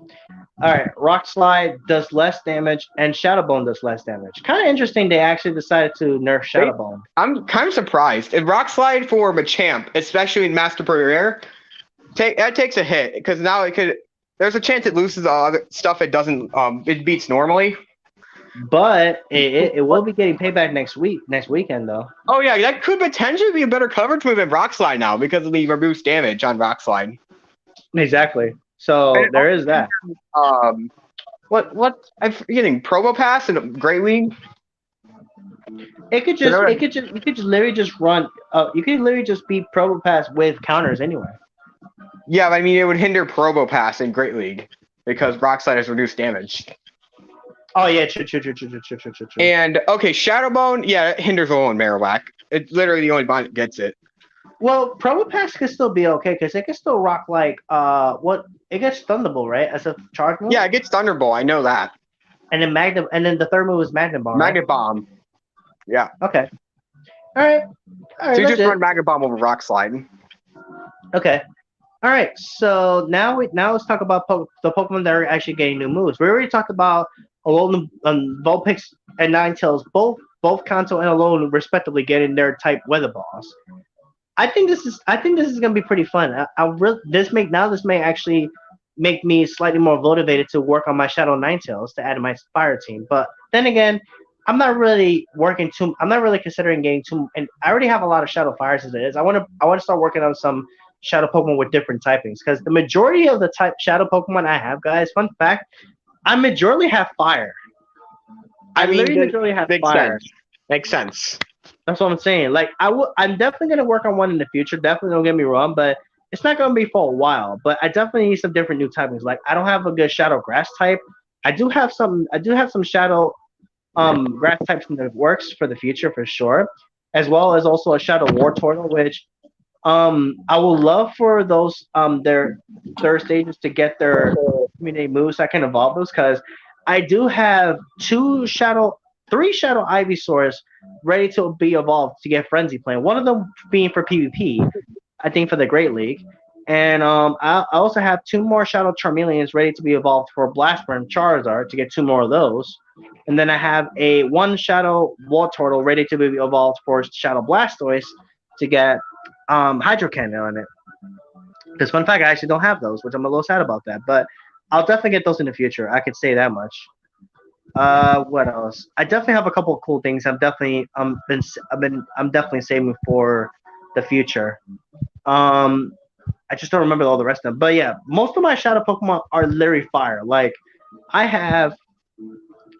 All right, Rock Slide does less damage, and Shadow Bone does less damage. Kind of interesting. They actually decided to nerf Shadow Bone. I'm kind of surprised. And Rock Slide for Machamp, especially in Master Pro Rare, that takes a hit because now it could. There's a chance it loses other stuff it doesn't. It beats normally. But it will be getting payback next weekend though. Oh yeah, that could potentially be a better coverage move than Rock Slide now because of the reduced damage on Rock Slide. Exactly. So there is that. What I'm forgetting. Probo Pass in Great League. You could literally just run. You could literally just beat Probo Pass with counters anyway. Yeah, but I mean it would hinder Probo Pass in Great League because Rock Slide has reduced damage. Oh yeah, true. And okay, Shadow Bone, yeah, it hinders Alolan Marowak. It's literally the only bond that gets it. Well, Probo Pass could still be okay because it can still rock like what it gets Thunderbolt, right, as a charge move. Yeah, it gets Thunderbolt. I know that. And then the third move is Magnet Bomb. Magnet right? Bomb. Yeah. Okay. All right. So you just run Magnet Bomb over Rock Slide. Okay. All right. So now let's talk about the Pokemon that are actually getting new moves. We already talked about Alolan, Vulpix, and Ninetales, both Kanto and Alolan, respectively, getting their type Weather Balls. I think this is gonna be pretty fun. This may actually make me slightly more motivated to work on my Shadow Ninetales to add to my Fire team. But then again, I'm not really considering getting too. And I already have a lot of Shadow Fires as it is. I want to start working on some Shadow Pokemon with different typings because the majority of the type Shadow Pokemon I have, guys. Fun fact, I majorly have Fire. I mean, literally majorly have Fire. Makes sense. That's what I'm saying. Like I'm definitely gonna work on one in the future. Definitely, don't get me wrong, but it's not gonna be for a while. But I definitely need some different new typings. Like I don't have a good Shadow Grass type. I do have some Shadow grass types in the works for the future for sure, as well as also a Shadow War Turtle, which I would love for those their third stages to get their community moves so I can evolve those because I do have three Shadow Ivysaurs ready to be evolved to get Frenzy Plan. One of them being for PvP, I think for the Great League. And I also have 2 more Shadow Charmeleons ready to be evolved for Blastburn Charizard to get 2 more of those. And then I have one Shadow Wall Turtle ready to be evolved for Shadow Blastoise to get Hydro Cannon on it. Because fun fact, I actually don't have those, which I'm a little sad about that. But I'll definitely get those in the future. I could say that much. What else? I definitely have a couple of cool things. I'm definitely saving for the future. I just don't remember all the rest of them. But yeah, most of my Shadow Pokemon are literally Fire. Like I have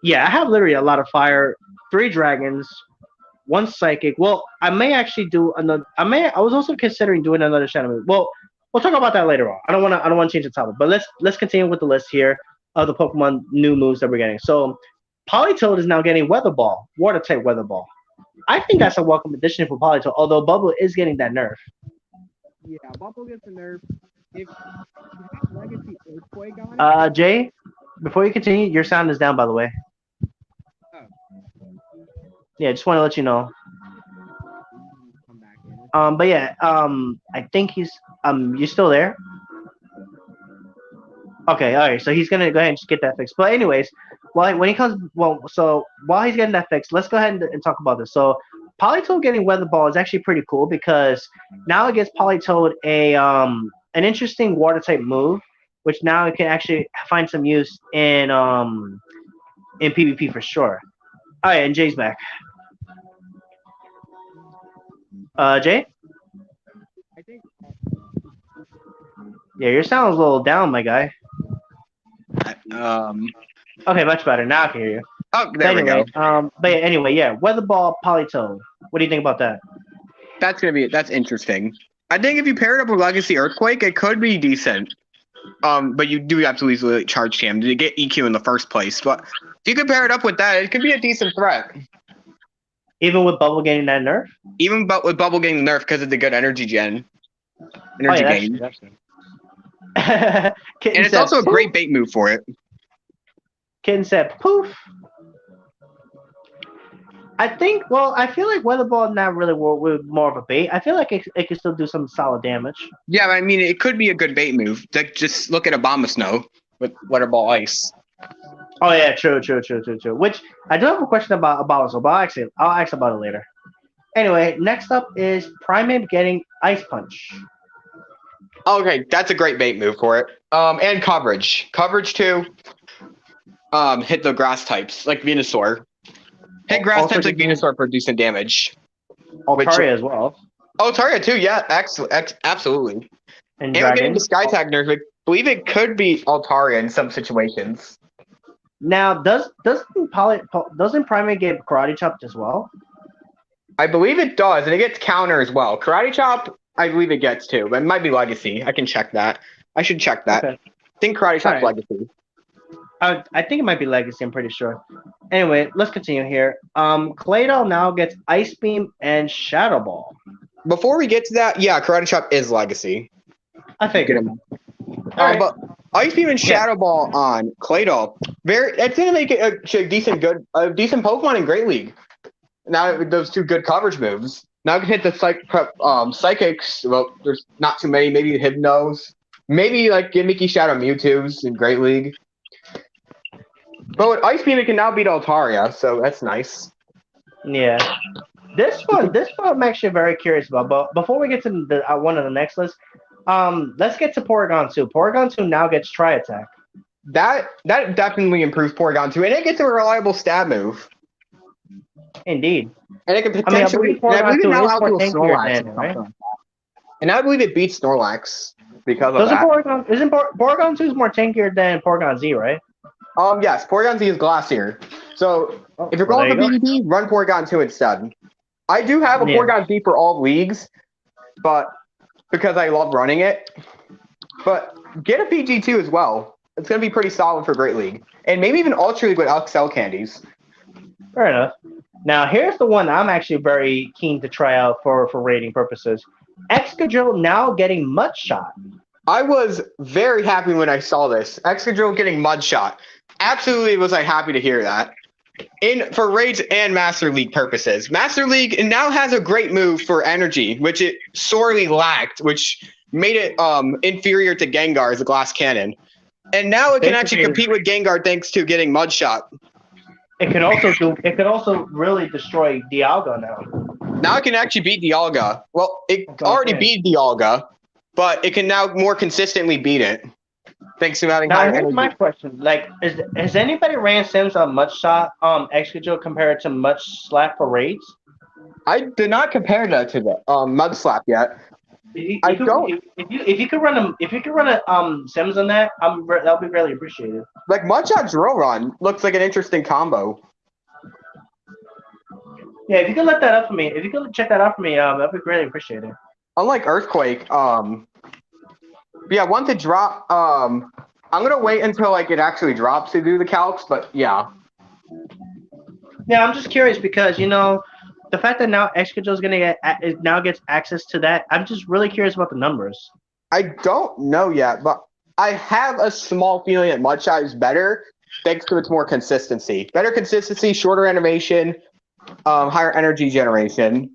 literally a lot of Fire. 3 Dragons, 1 Psychic. Well, I may actually do another. I was also considering doing another Shadow move. Well, we'll talk about that later on. I don't want to change the topic. But let's continue with the list here of the Pokemon new moves that we're getting. So Politoed is now getting Weather Ball, Water type Weather Ball. I think that's a welcome addition for Politoed, although Bubble is getting that nerf. Yeah, Bubble gets a nerf. If you have Legacy Earthquake on it. Jay, before you continue, your sound is down, by the way. Oh. Yeah, just want to let you know. But yeah, I think he's you still there? Okay, all right. So he's gonna go ahead and just get that fixed. But anyways, well, when he comes, well, so while he's getting that fixed, let's go ahead and talk about this. So, Politoed getting Weather Ball is actually pretty cool because now it gives Politoed a an interesting water type move, which now it can actually find some use in PvP for sure. Oh yeah, and Jay's back. Jay? I think. Yeah, your sound's a little down, my guy. Um. Okay, much better. Now I can hear you. Oh, there we go. But yeah, anyway, yeah, Weather Ball, Politoed. What do you think about that? That's interesting. I think if you pair it up with Legacy Earthquake, it could be decent. But you do have to easily charge him to get EQ in the first place. But if you could pair it up with that, it could be a decent threat. Even with Bubble getting that nerf? Even with Bubble getting the nerf because of the good energy gain. Gain. And it's also a great bait move for it. Kitten said, poof. I feel like Weather Ball not really more of a bait. I feel like it can still do some solid damage. Yeah, I mean, it could be a good bait move. Like, just look at Obama Snow with Weather Ball Ice. Oh, yeah, true. Which, I do have a question about so, but I'll ask about it later. Anyway, next up is Primeape getting Ice Punch. Okay, that's a great bait move for it. And coverage. Coverage, too. Hit the grass types, like Venusaur. Hit grass also types like Venusaur for decent damage. Altaria as well. Altaria too, yeah, absolutely. And we're getting the Sky Tag nerf. I believe it could be Altaria in some situations. Now, doesn't Primeape get Karate Chopped as well? I believe it does, and it gets counter as well. Karate Chop, I believe it gets too, but it might be Legacy. I can check that. I should check that. Okay. I think Karate Chop's Legacy. I think it might be Legacy, I'm pretty sure. Anyway, let's continue here. Claydol now gets Ice Beam and Shadow Ball. Before we get to that, yeah, Karate Chop is Legacy. I figured. But Ice Beam and Shadow Ball on Claydol, it's gonna make it a decent Pokemon in Great League. Now those two good coverage moves. Now I can hit the Psychics. Well, there's not too many. Maybe Hypnos. Maybe like gimmicky Shadow Mewtwo's in Great League. But with Ice Beam, it can now beat Altaria, so that's nice. Yeah. This one I'm actually very curious about. But before we get to the one on the next list, let's get to Porygon 2. Porygon 2 now gets Tri Attack. That definitely improves Porygon 2, and it gets a reliable stab move. Indeed. And it can potentially. I believe it now out to a Snorlax, right? And I believe it beats Snorlax because of that. Isn't Porygon 2 is more tankier than Porygon Z, right? Yes, Porygon Z is Glacier. So if you're going for PvP, run Porygon 2 instead. I do have a Porygon Z for all leagues, but because I love running it. But get a PG2 as well. It's going to be pretty solid for Great League. And maybe even Ultra League with XL candies. Fair enough. Now, here's the one I'm actually very keen to try out for rating purposes. Excadrill now getting Mud Shot. I was very happy when I saw this. Excadrill getting Mud Shot. Absolutely was I happy to hear that. For raids and Master League purposes. Master League now has a great move for energy, which it sorely lacked, which made it inferior to Gengar as a glass cannon. And now it can actually compete with Gengar thanks to getting Mud Shot. It could also really destroy Dialga now. Now it can actually beat Dialga. Well, it already beat Dialga, but it can now more consistently beat it. Thanks to having higher energy. Here's my question. Like, has anybody ran Sims on Mud Shot Excadrill compared to Mud Slap for raids? I did not compare that to the Mud Slap yet. If you could run a Sims on that, that'll be really appreciated. Like Mud Shot Drill Run looks like an interesting combo. Yeah, if you could let that up for me, if you could check that out for me, that'd be greatly appreciated. Unlike Earthquake, yeah, once it drop, I'm gonna wait until like it actually drops to do the calcs, but yeah. Yeah, I'm just curious because the fact that now Excadrill now gets access to that, I'm just really curious about the numbers. I don't know yet, but I have a small feeling that Mud Shot is better thanks to its more consistency. Better consistency, shorter animation, higher energy generation,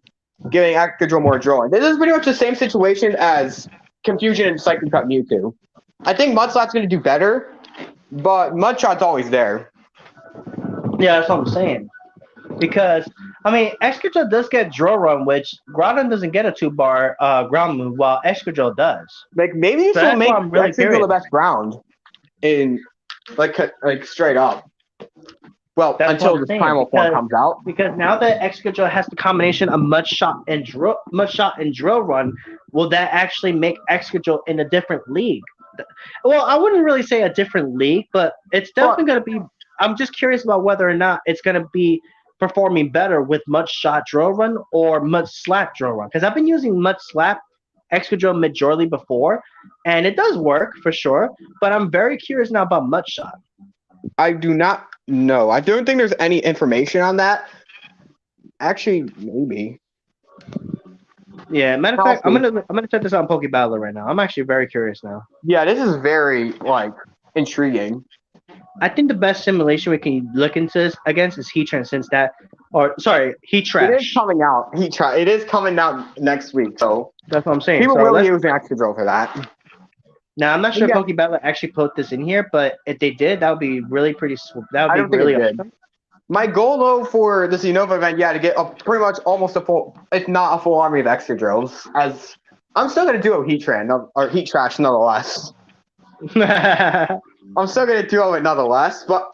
giving Excadrill more drawing. This is pretty much the same situation as Confusion and Psychic Cut Mewtwo. I think Mud Slap's going to do better, but Mud Shot's always there. Yeah, that's what I'm saying. Because I mean, Excadrill does get Drill Run, which Groudon doesn't get a 2-bar ground move, while Excadrill does. Like maybe this So will that's why make I'm really Excadrill the curious. best ground in like straight up. Well, That's what until I'm this saying. primal form comes out. Because now that Excadrill has the combination of Mud Shot and Drill Run, will that actually make Excadrill in a different league? Well, I wouldn't really say a different league, but it's But definitely going to be. I'm just curious about whether or not it's going to be performing better with Mud Shot Drill Run or Mud Slap Drill Run. Because I've been using Mud Slap Excadrill majorly before, and it does work for sure. But I'm very curious now about Mud Shot. I do not know. I don't think there's any information on that. Actually, maybe. Yeah, matter of fact, I'm gonna check this out on Poke Battler right now. I'm actually very curious now. Yeah, this is very like intriguing. I think the best simulation we can look into this against is Heatran, since that, or sorry, Heat It is Trash. coming out. It is coming out next week, so That's what I'm saying. people So will let's. use an extra drill for that. Now I'm not But sure if yeah, Poke Battler actually put this in here, but if they did, that would be really pretty. That would I be don't think it really did. awesome. My goal though for this Unova event, yeah, to get pretty much almost a full, if not a full army of extra drills. As I'm still gonna do a or heat trash nonetheless. I'm still gonna do it nonetheless, but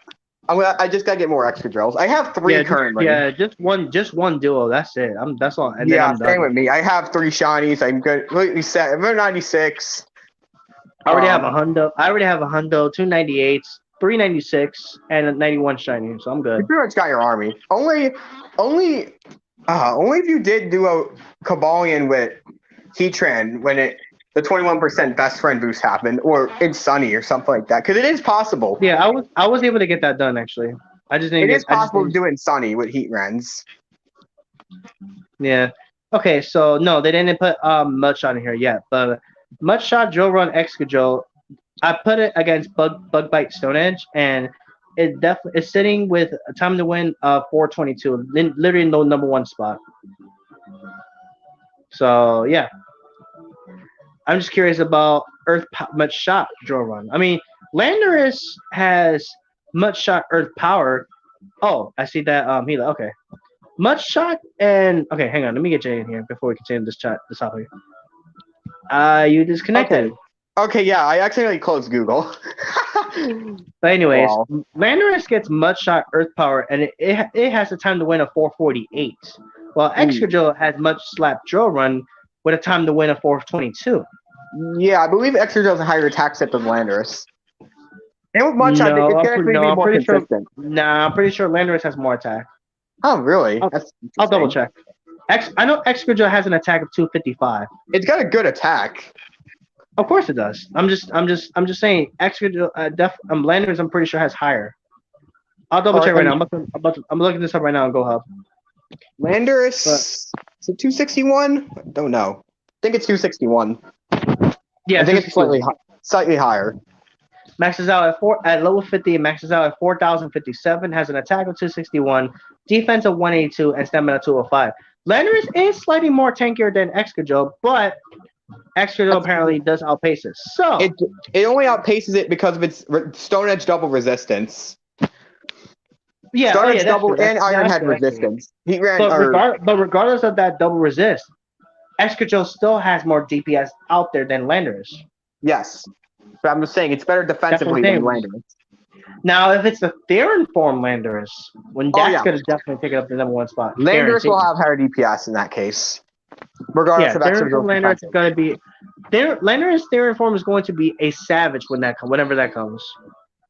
I just gotta get more extra drills. I have three currently. Just one duo. That's it. That's all, and then Yeah, I'm same done. with me. I have 3 shinies. I'm completely set. I'm at 96. I already have a hundo. 298s, 396, and a 91 shiny. So I'm good. You pretty much got your army. Only if you did do a Kabalion with Heatran when the 21% best friend boost happened, or in Sunny or something like that, because it is possible. Yeah, I was able to get that done actually. I just didn't It get. is possible to do it in Sunny with Heatrans. Yeah. Okay, so no, they didn't put Mudshot in here yet, but Mudshot Drill Run Excadrill, I put it against Bug Bite Stone Edge, and it definitely is sitting with a time to win 422, literally no number one spot. So yeah, I'm just curious about Mudshot Drill Run. I mean, Landorus has Mudshot Earth Power. Oh, I see that. Okay. Mudshot and okay, hang on. Let me get Jay in here before we continue this topic. You disconnected. Okay, yeah, I accidentally closed Google. But anyways, Wow. Landorus gets Mudshot Earth Power, and it has a time to win of 448, while Excadrill has Mud Slap Drill Run with a time to win of 422. Yeah, I believe Excadrill has a higher attack set than Landorus. And with Mudshot, No, it's going to be more consistent. I'm pretty sure Landorus has more attack. Oh, really? I'll double check. I know Excadrill has an attack of 255. It's got a good attack. Of course it does. I'm just saying Excadrill, Landorus, I'm pretty sure has higher. I'll double check right now. I'm looking this up right now on GoHub. Landorus, is it 261? Don't know. I think it's 261. Yeah, I think it's slightly higher. Maxes out at level 50 and maxes out at 4,057. Has an attack of 261, defense of 182, and stamina 205. Landorus is slightly more tankier than Excadrill, but Excadrill apparently does outpace it. So it only outpaces it because of its Stone Edge double resistance. Yeah, Stone Edge double and Iron Head resistance. But regardless of that double resist, Excadrill still has more DPS out there than Landorus. Yes. But I'm just saying it's better defensively than Landorus. Now, if it's the Theron form Landorus, that's going to definitely pick up the number one spot. Landorus will have higher DPS in that case. Regardless of Theron form Landorus is going to be Landorus Theron form is going to be a savage whenever that comes.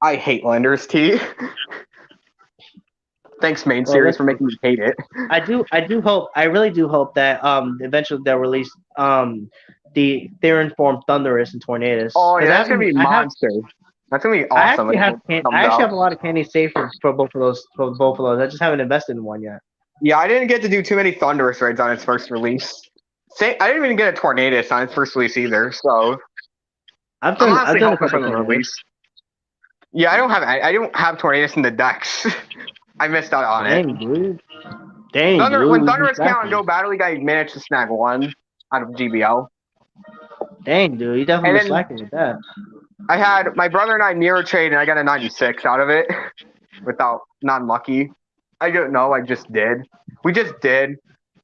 I hate Landorus T. Thanks, main series, for making me hate it. I really do hope that eventually they'll release the Theron form Thunderous and Tornadus. Oh yeah, that's gonna be monster. That's gonna be awesome. I actually have a lot of candy saved for both of those. I just haven't invested in one yet. Yeah, I didn't get to do too many Thunderous raids on its first release. I didn't even get a Tornadus on its first release either. So I'm honestly hoping for the release. Yeah, I don't have Tornadus in the decks. I missed out on it. Dude. When Thunderous came out and Go Battle League, I managed to snag one out of GBL. Dang, dude, you definitely were slacking with that. I had my brother and I mirror trade, and I got a 96 out of it. without non-lucky. I don't know. I just did. We just did.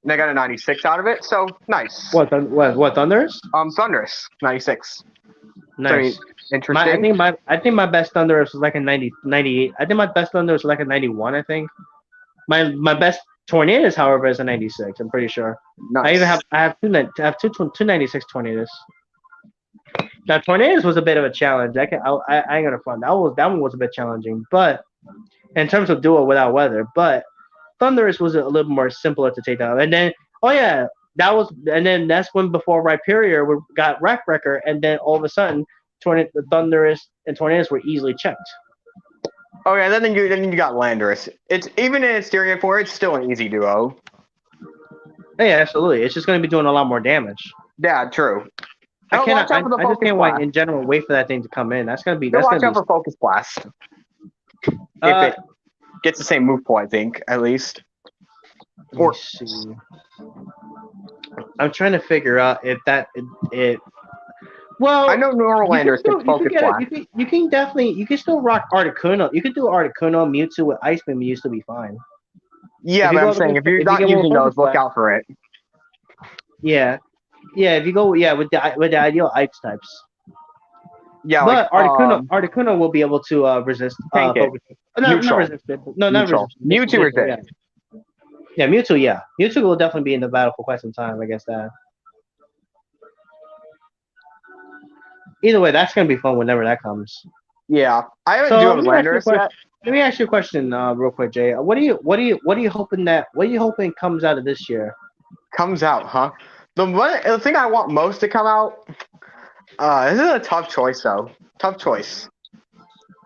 And I got a 96 out of it. So nice. What Thunderous? Thunderous 96. Nice. So, interesting. I think my best Thunderous was like a 90, 98. I think my best Thunderous was like a 91. I think my best Tornadoes, however, is a 96. I'm pretty sure. Nice. I have two 96 Tornadoes. Now Tornadoes was a bit of a challenge. I ain't gonna front. That one was a bit challenging, but in terms of duo without weather, but Thunderous was a little more simpler to take down. And then that's when before Rhyperior got Rack Wrecker, and then all of a sudden the Thunderous and Tornadoes were easily checked. Oh yeah, then you got Landorus. It's even in its Styria 4, it's still an easy duo. Yeah, absolutely. It's just gonna be doing a lot more damage. Yeah, true. I just can't wait in general. Wait for that thing to come in. That's gonna be. Watch out for Focus Blast. If it gets the same move pool, I think at least. Or see. I'm trying to figure out if that it. Well, I know Norlanders can Focus Blast. You can still rock Articuno. You could do Articuno, Mewtwo with Ice Beam. Used to be fine. Yeah, but I'm saying if you're not using those, look out for it. Yeah. Yeah, if you go with the ideal ice types. Yeah, but Articuno will be able to resist focus. Not resisted. No, not resisted. Mewtwo is dead. Yeah, Mewtwo. Yeah, Mewtwo will definitely be in the battle for quite some time. I guess that. Either way, that's gonna be fun whenever that comes. Yeah, I haven't done Landorus yet. Let me ask you a question, real quick, Jay. What are you hoping comes out of this year? Comes out, huh? The thing I want most to come out. This is a tough choice, though. Tough choice.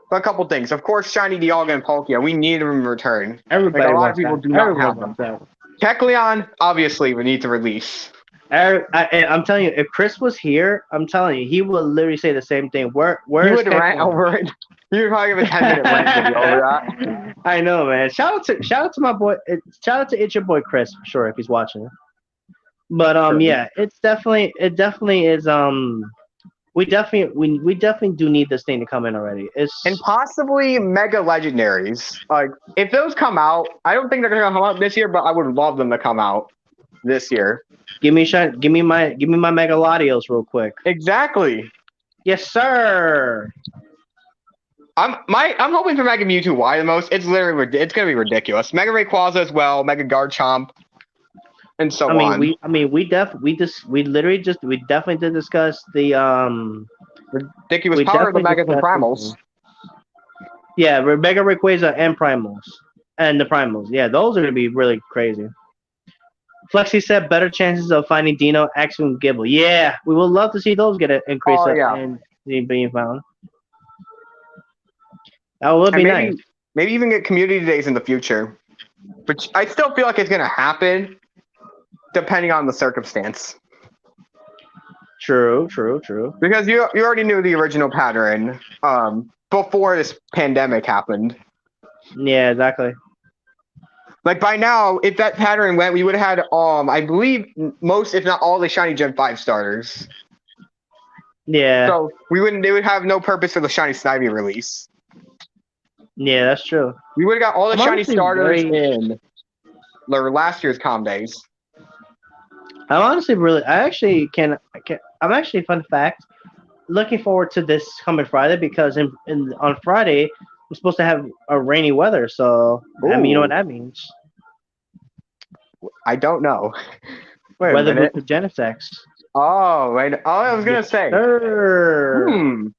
But a couple things. Of course, Shiny Dialga and Palkia. We need them in return. Everybody a lot wants of people that. do not have them. Kecleon, obviously, we need to release. I'm telling you, if Chris was here, I'm telling you, he would literally say the same thing. Where he would rant over it. He would probably give a 10-minute rant video over that. I know, man. Shout out to my boy. Shout out to It's Your Boy Chris for sure if he's watching. But yeah, it definitely is. We definitely do need this thing to come in already. And possibly Mega Legendaries. Like if those come out, I don't think they're gonna come out this year, but I would love them to come out this year. Give me my Mega Latios real quick. Exactly. Yes, sir. I'm hoping for Mega Mewtwo Y the most. It's gonna be ridiculous. Mega Rayquaza as well, Mega Garchomp, and so on. We definitely did discuss the ridiculous power of the Megas and Primals. Yeah, Mega Rayquaza and Primals. And the Primals. Yeah, those are gonna be really crazy. Flexi said better chances of finding Dino, Axum, and Gibble. Yeah, we would love to see those get an increase in being found. That would be nice. Maybe even get community days in the future. But I still feel like it's going to happen depending on the circumstance. True. Because you already knew the original pattern before this pandemic happened. Yeah, exactly. Like by now, if that pattern went, we would have had I believe most, if not all, the Shiny Gen 5 starters. Yeah. So they would have no purpose for the Shiny Snivy release. Yeah, that's true. We would have got all the Shiny starters in last year's Com Days. I'm actually, fun fact, looking forward to this coming Friday because on Friday, we're supposed to have a rainy weather, so I mean, you know what that means. I don't know. Weather with Genesex. Oh, right. Oh, I was gonna say. Sir.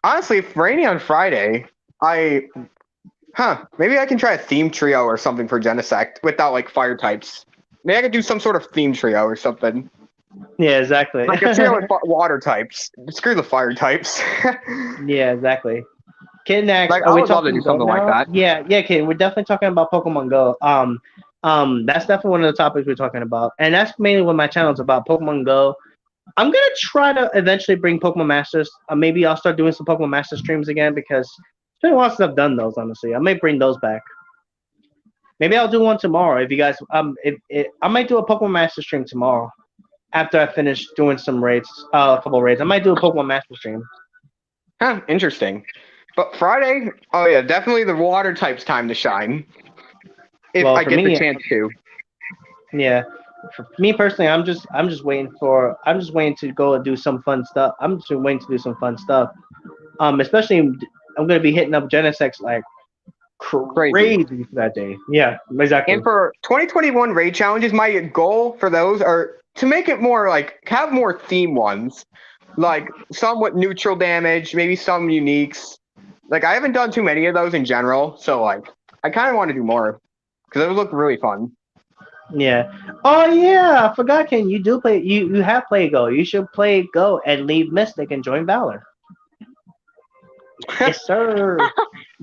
Honestly, if rainy on Friday, maybe I can try a theme trio or something for Genesect without like fire types. Maybe I could do some sort of theme trio or something. Yeah, exactly. Like a trio with water types. Screw the fire types. Yeah, exactly. Kidnax, like, I would love to do something like that. Yeah, Kid. We're definitely talking about Pokemon Go. That's definitely one of the topics we're talking about, and that's mainly what my channel is about. Pokemon Go. I'm gonna try to eventually bring Pokemon Masters. Maybe I'll start doing some Pokemon Master streams again because it's been a while since I've done those. Honestly, I may bring those back. Maybe I'll do one tomorrow. If you guys, I might do a Pokemon Master stream tomorrow after I finish doing some raids, a couple raids. I might do a Pokemon Master stream. Interesting. But Friday, oh yeah, definitely the water type's time to shine. If Well, I for get the me, chance to. yeah. For me personally, I'm just waiting to go and do some fun stuff. I'm just waiting to do some fun stuff. Especially I'm gonna be hitting up Genesex like Crazy. crazy for that day. Yeah, exactly. And for 2021 raid challenges, my goal for those are to make it more like have more theme ones, like somewhat neutral damage, maybe some uniques. Like I haven't done too many of those in general, so like I kind of want to do more because those look really fun. Yeah. Oh yeah, I forgot, Ken. You do play. You have played Go. You should play Go and leave Mystic and join Valor. Yes, sir.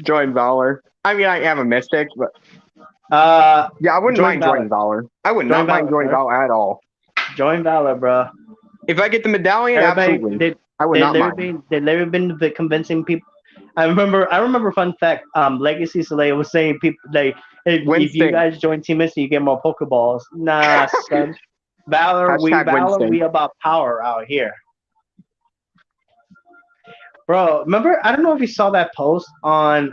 Join Valor. I mean, I am a mystic, but yeah, I wouldn't Join mind Valor. joining Valor. I would Join not mind Valor, joining sir. Valor at all. Join Valor, bro. If I get the medallion, Everybody, absolutely. I would not mind. they literally been convincing people. I remember. Fun fact. Legacy Soleil was saying people like if you Winston. guys join Team Misty, you get more Pokeballs. Nah, son. Hashtag Valor, Winston. we about power out here. Bro, remember? I don't know if you saw that post on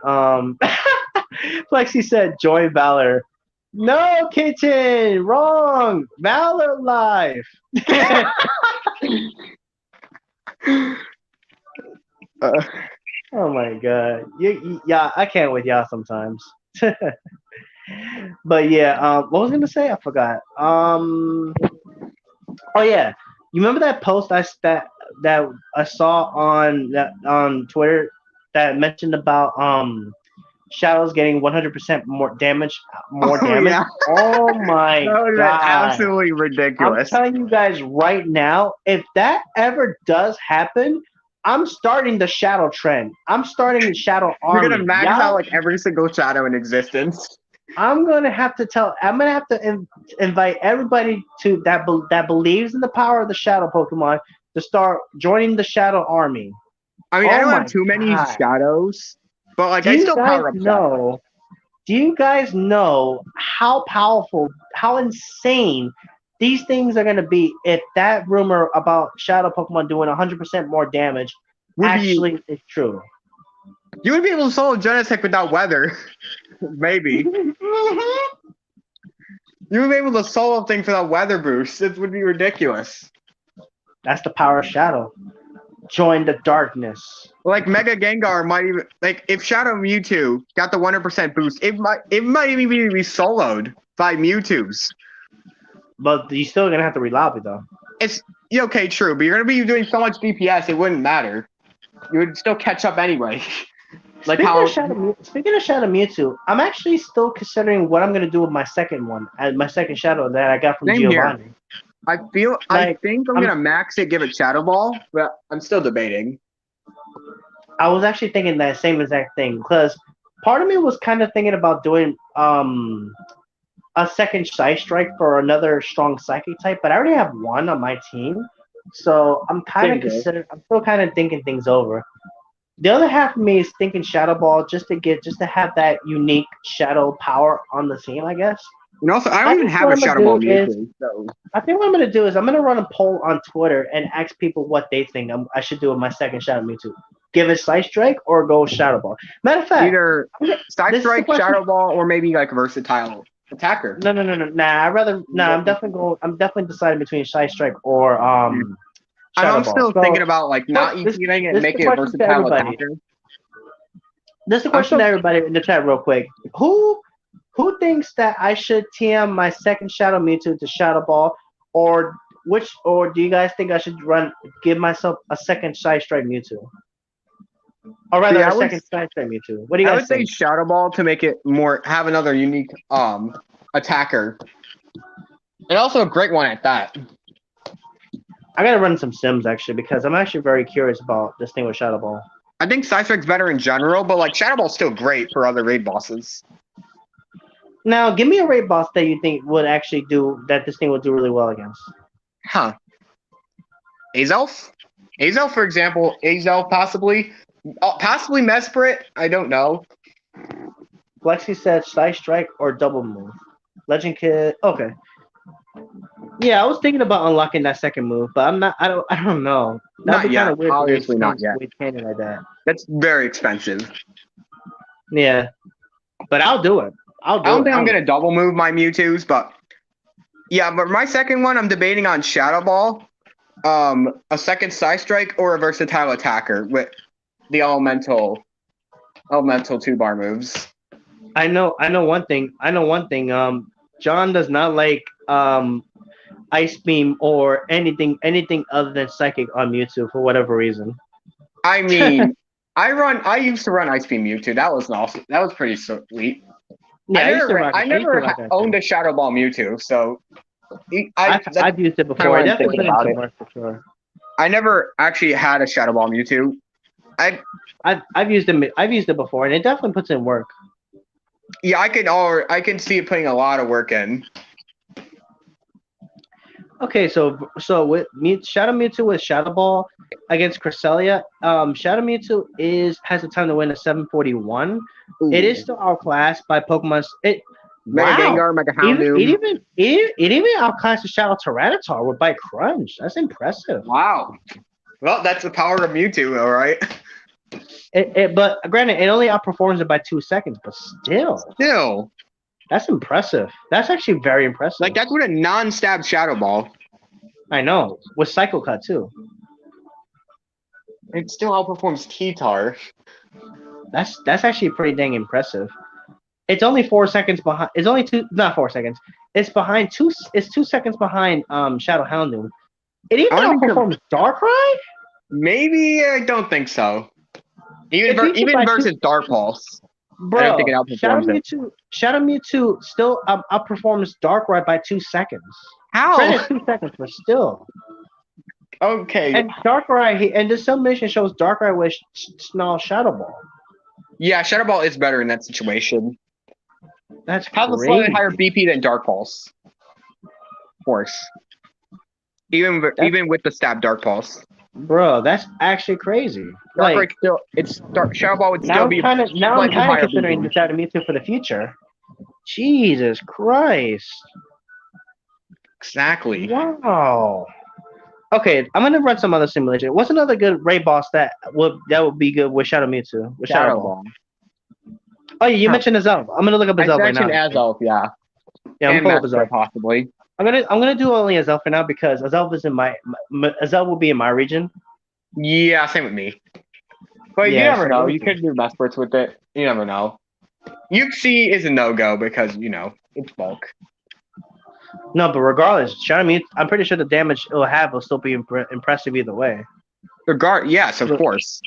Flexi said join Valor. No, kitchen, wrong. Valor life. Oh my god. Yeah, I can't with y'all sometimes. But yeah, what was I gonna say? I forgot. Oh yeah, you remember that post that I saw on Twitter that mentioned about Shadows getting 100% more Oh damage. yeah, Oh my that would have been god! absolutely I'm ridiculous. telling you guys right now, if that ever does happen, I'm starting the shadow trend. I'm starting the shadow You're gonna army. max out Y'all, like every single shadow in existence. I'm gonna have to tell. I'm gonna have to invite everybody to that believes in the power of the shadow Pokemon to start joining the shadow army. I mean, I Oh don't have my too many god! shadows, but like Do I you still guys power up shadows. know? Do you guys know how powerful, how insane these things are going to be if that rumor about Shadow Pokemon doing 100% more damage Would be actually is true? you would be able to solo Genesect without weather, maybe. You would be able to solo things without weather boost. It would be ridiculous. That's the power of Shadow. Join the darkness. Like Mega Gengar might even like if Shadow Mewtwo got the 100% boost, it might even be soloed by Mewtwo's. But you're still going to have to relobby though. It's okay, true, but you're gonna be doing so much DPS, it wouldn't matter. You would still catch up anyway. Like how Speaking of Shadow Mewtwo, I'm actually still considering what I'm going to do with my second one, my second Shadow that I got from same here. Giovanni. I Like, think I'm gonna max it, give it Shadow Ball, but I'm still debating. I was actually thinking that same exact thing because part of me was kind of thinking about doing a second Psy Strike for another strong Psychic type, but I already have one on my team, so I'm kind of considering. I'm still kind of thinking things over. The other half of me is thinking Shadow Ball just to have that unique Shadow power on the team, I guess. And also, I I don't even think have what a I'm gonna Shadow Ball do is Mewtwo, so I think what I'm gonna do is I'm gonna run a poll on Twitter and ask people what they think I should do with my second Shadow Mewtwo. Give it Slice Strike or go Shadow Ball. Matter of fact, either Side this is the Strike, question. Shadow Ball, or maybe like a versatile attacker. No. Nah. I'm definitely deciding between Slice Strike or Shadow I'm Ball. still So thinking about like not ETVing it and this is the making it a question to versatile everybody. attacker. This is the I'm question still to everybody in the chat, real quick. Who thinks that I should TM my second Shadow Mewtwo to Shadow Ball, or do you guys think I should give myself a second Side Strike Mewtwo, or see. rather a second Side Strike Mewtwo? What do you I guys would say think? Shadow Ball to make it more have another unique attacker, and also a great one at that. I gotta run some sims actually because I'm actually very curious about this thing with Shadow Ball. I think Side Strike's better in general, but like Shadow Ball's still great for other raid bosses. Now, give me a raid boss that you think would actually do that. This thing would do really well against. Huh. Azelf? Azelf, for example. Azelf possibly. Possibly Mesprit. I don't know. Flexi said Side Strike or Double Move. Legend Kid. Okay. Yeah, I was thinking about unlocking that second move, but I'm not. I don't know. That'd Not be kind yet. of weird to Obviously not yet. waste candy like that. That's very expensive. Yeah, but I'll do it. I'll I do don't it. think I'm gonna double move my Mewtwo's, but yeah, but my second one I'm debating on Shadow Ball, a second Side Strike, or a versatile attacker with the elemental 2-bar moves. I know. I know one thing. I know one thing. John does not like Ice Beam or anything other than Psychic on Mewtwo for whatever reason. I mean, I used to run Ice Beam Mewtwo. That was awesome. That was pretty sweet. Yeah, I I used to never rock that owned too. a Shadow Ball Mewtwo, so that's I've used it kind of before. why It I'm definitely thinking put in about some it. work for sure. I never actually had a Shadow Ball Mewtwo. I've used it. I've used it before, and it definitely puts in work. Yeah, I can see it putting a lot of work in. Okay, so with Shadow Mewtwo with Shadow Ball against Cresselia, Shadow Mewtwo has a time to win a 741. Ooh. It is still outclassed by Pokemon. Mega Wow, Gengar, Mega Houndoom. it even outclassed the Shadow Tyranitar with Bite Crunch. That's impressive. Wow. Well, that's the power of Mewtwo, all right. But granted, it only outperforms it by 2 seconds, but still, that's impressive. That's actually very impressive. Like that's with a non-stab Shadow Ball. I know with Cycle Cut too. It still outperforms T-Tar. That's actually pretty dang impressive. It's only 4 seconds behind. It's only not 4 seconds. It's behind two. It's 2 seconds behind Shadow Houndoom. It even outperforms Darkrai. Maybe I don't think so. Even versus Dark Pulse. Bro, I don't think it outperforms it. Shadow Mewtwo still outperforms Darkrai by 2 seconds. How? Granted, 2 seconds, but still. Okay. And Darkrai, and the submission shows Darkrai with Snarl Shadow Ball. Yeah, Shadow Ball is better in that situation. That's has a slightly higher BP than Dark Pulse. Of course. Even with the stab Dark Pulse. Bro, that's actually crazy. Darkrai Shadow Ball would still be now I'm kind of considering the Shadow Mewtwo for the future. Jesus Christ. Exactly. Wow. Okay, I'm gonna run some other simulation. What's another good raid boss that would be good with Shadow Mewtwo? With Shadow Ball. Oh yeah, you mentioned Azelf. I'm gonna look up Azelf right now. I mentioned Azelf, yeah. Yeah, I'm pulling up Azelf possibly. I'm gonna do only Azelf for now because Azelf is in my Azelf will be in my region. Yeah, same with me. But you never know. You could do Vesperts with it. You never know. Uxie is a no-go because, it's bulk. No, but regardless, Shadow Mewtwo, I'm pretty sure the damage it'll have will still be impressive either way. Yes, of course.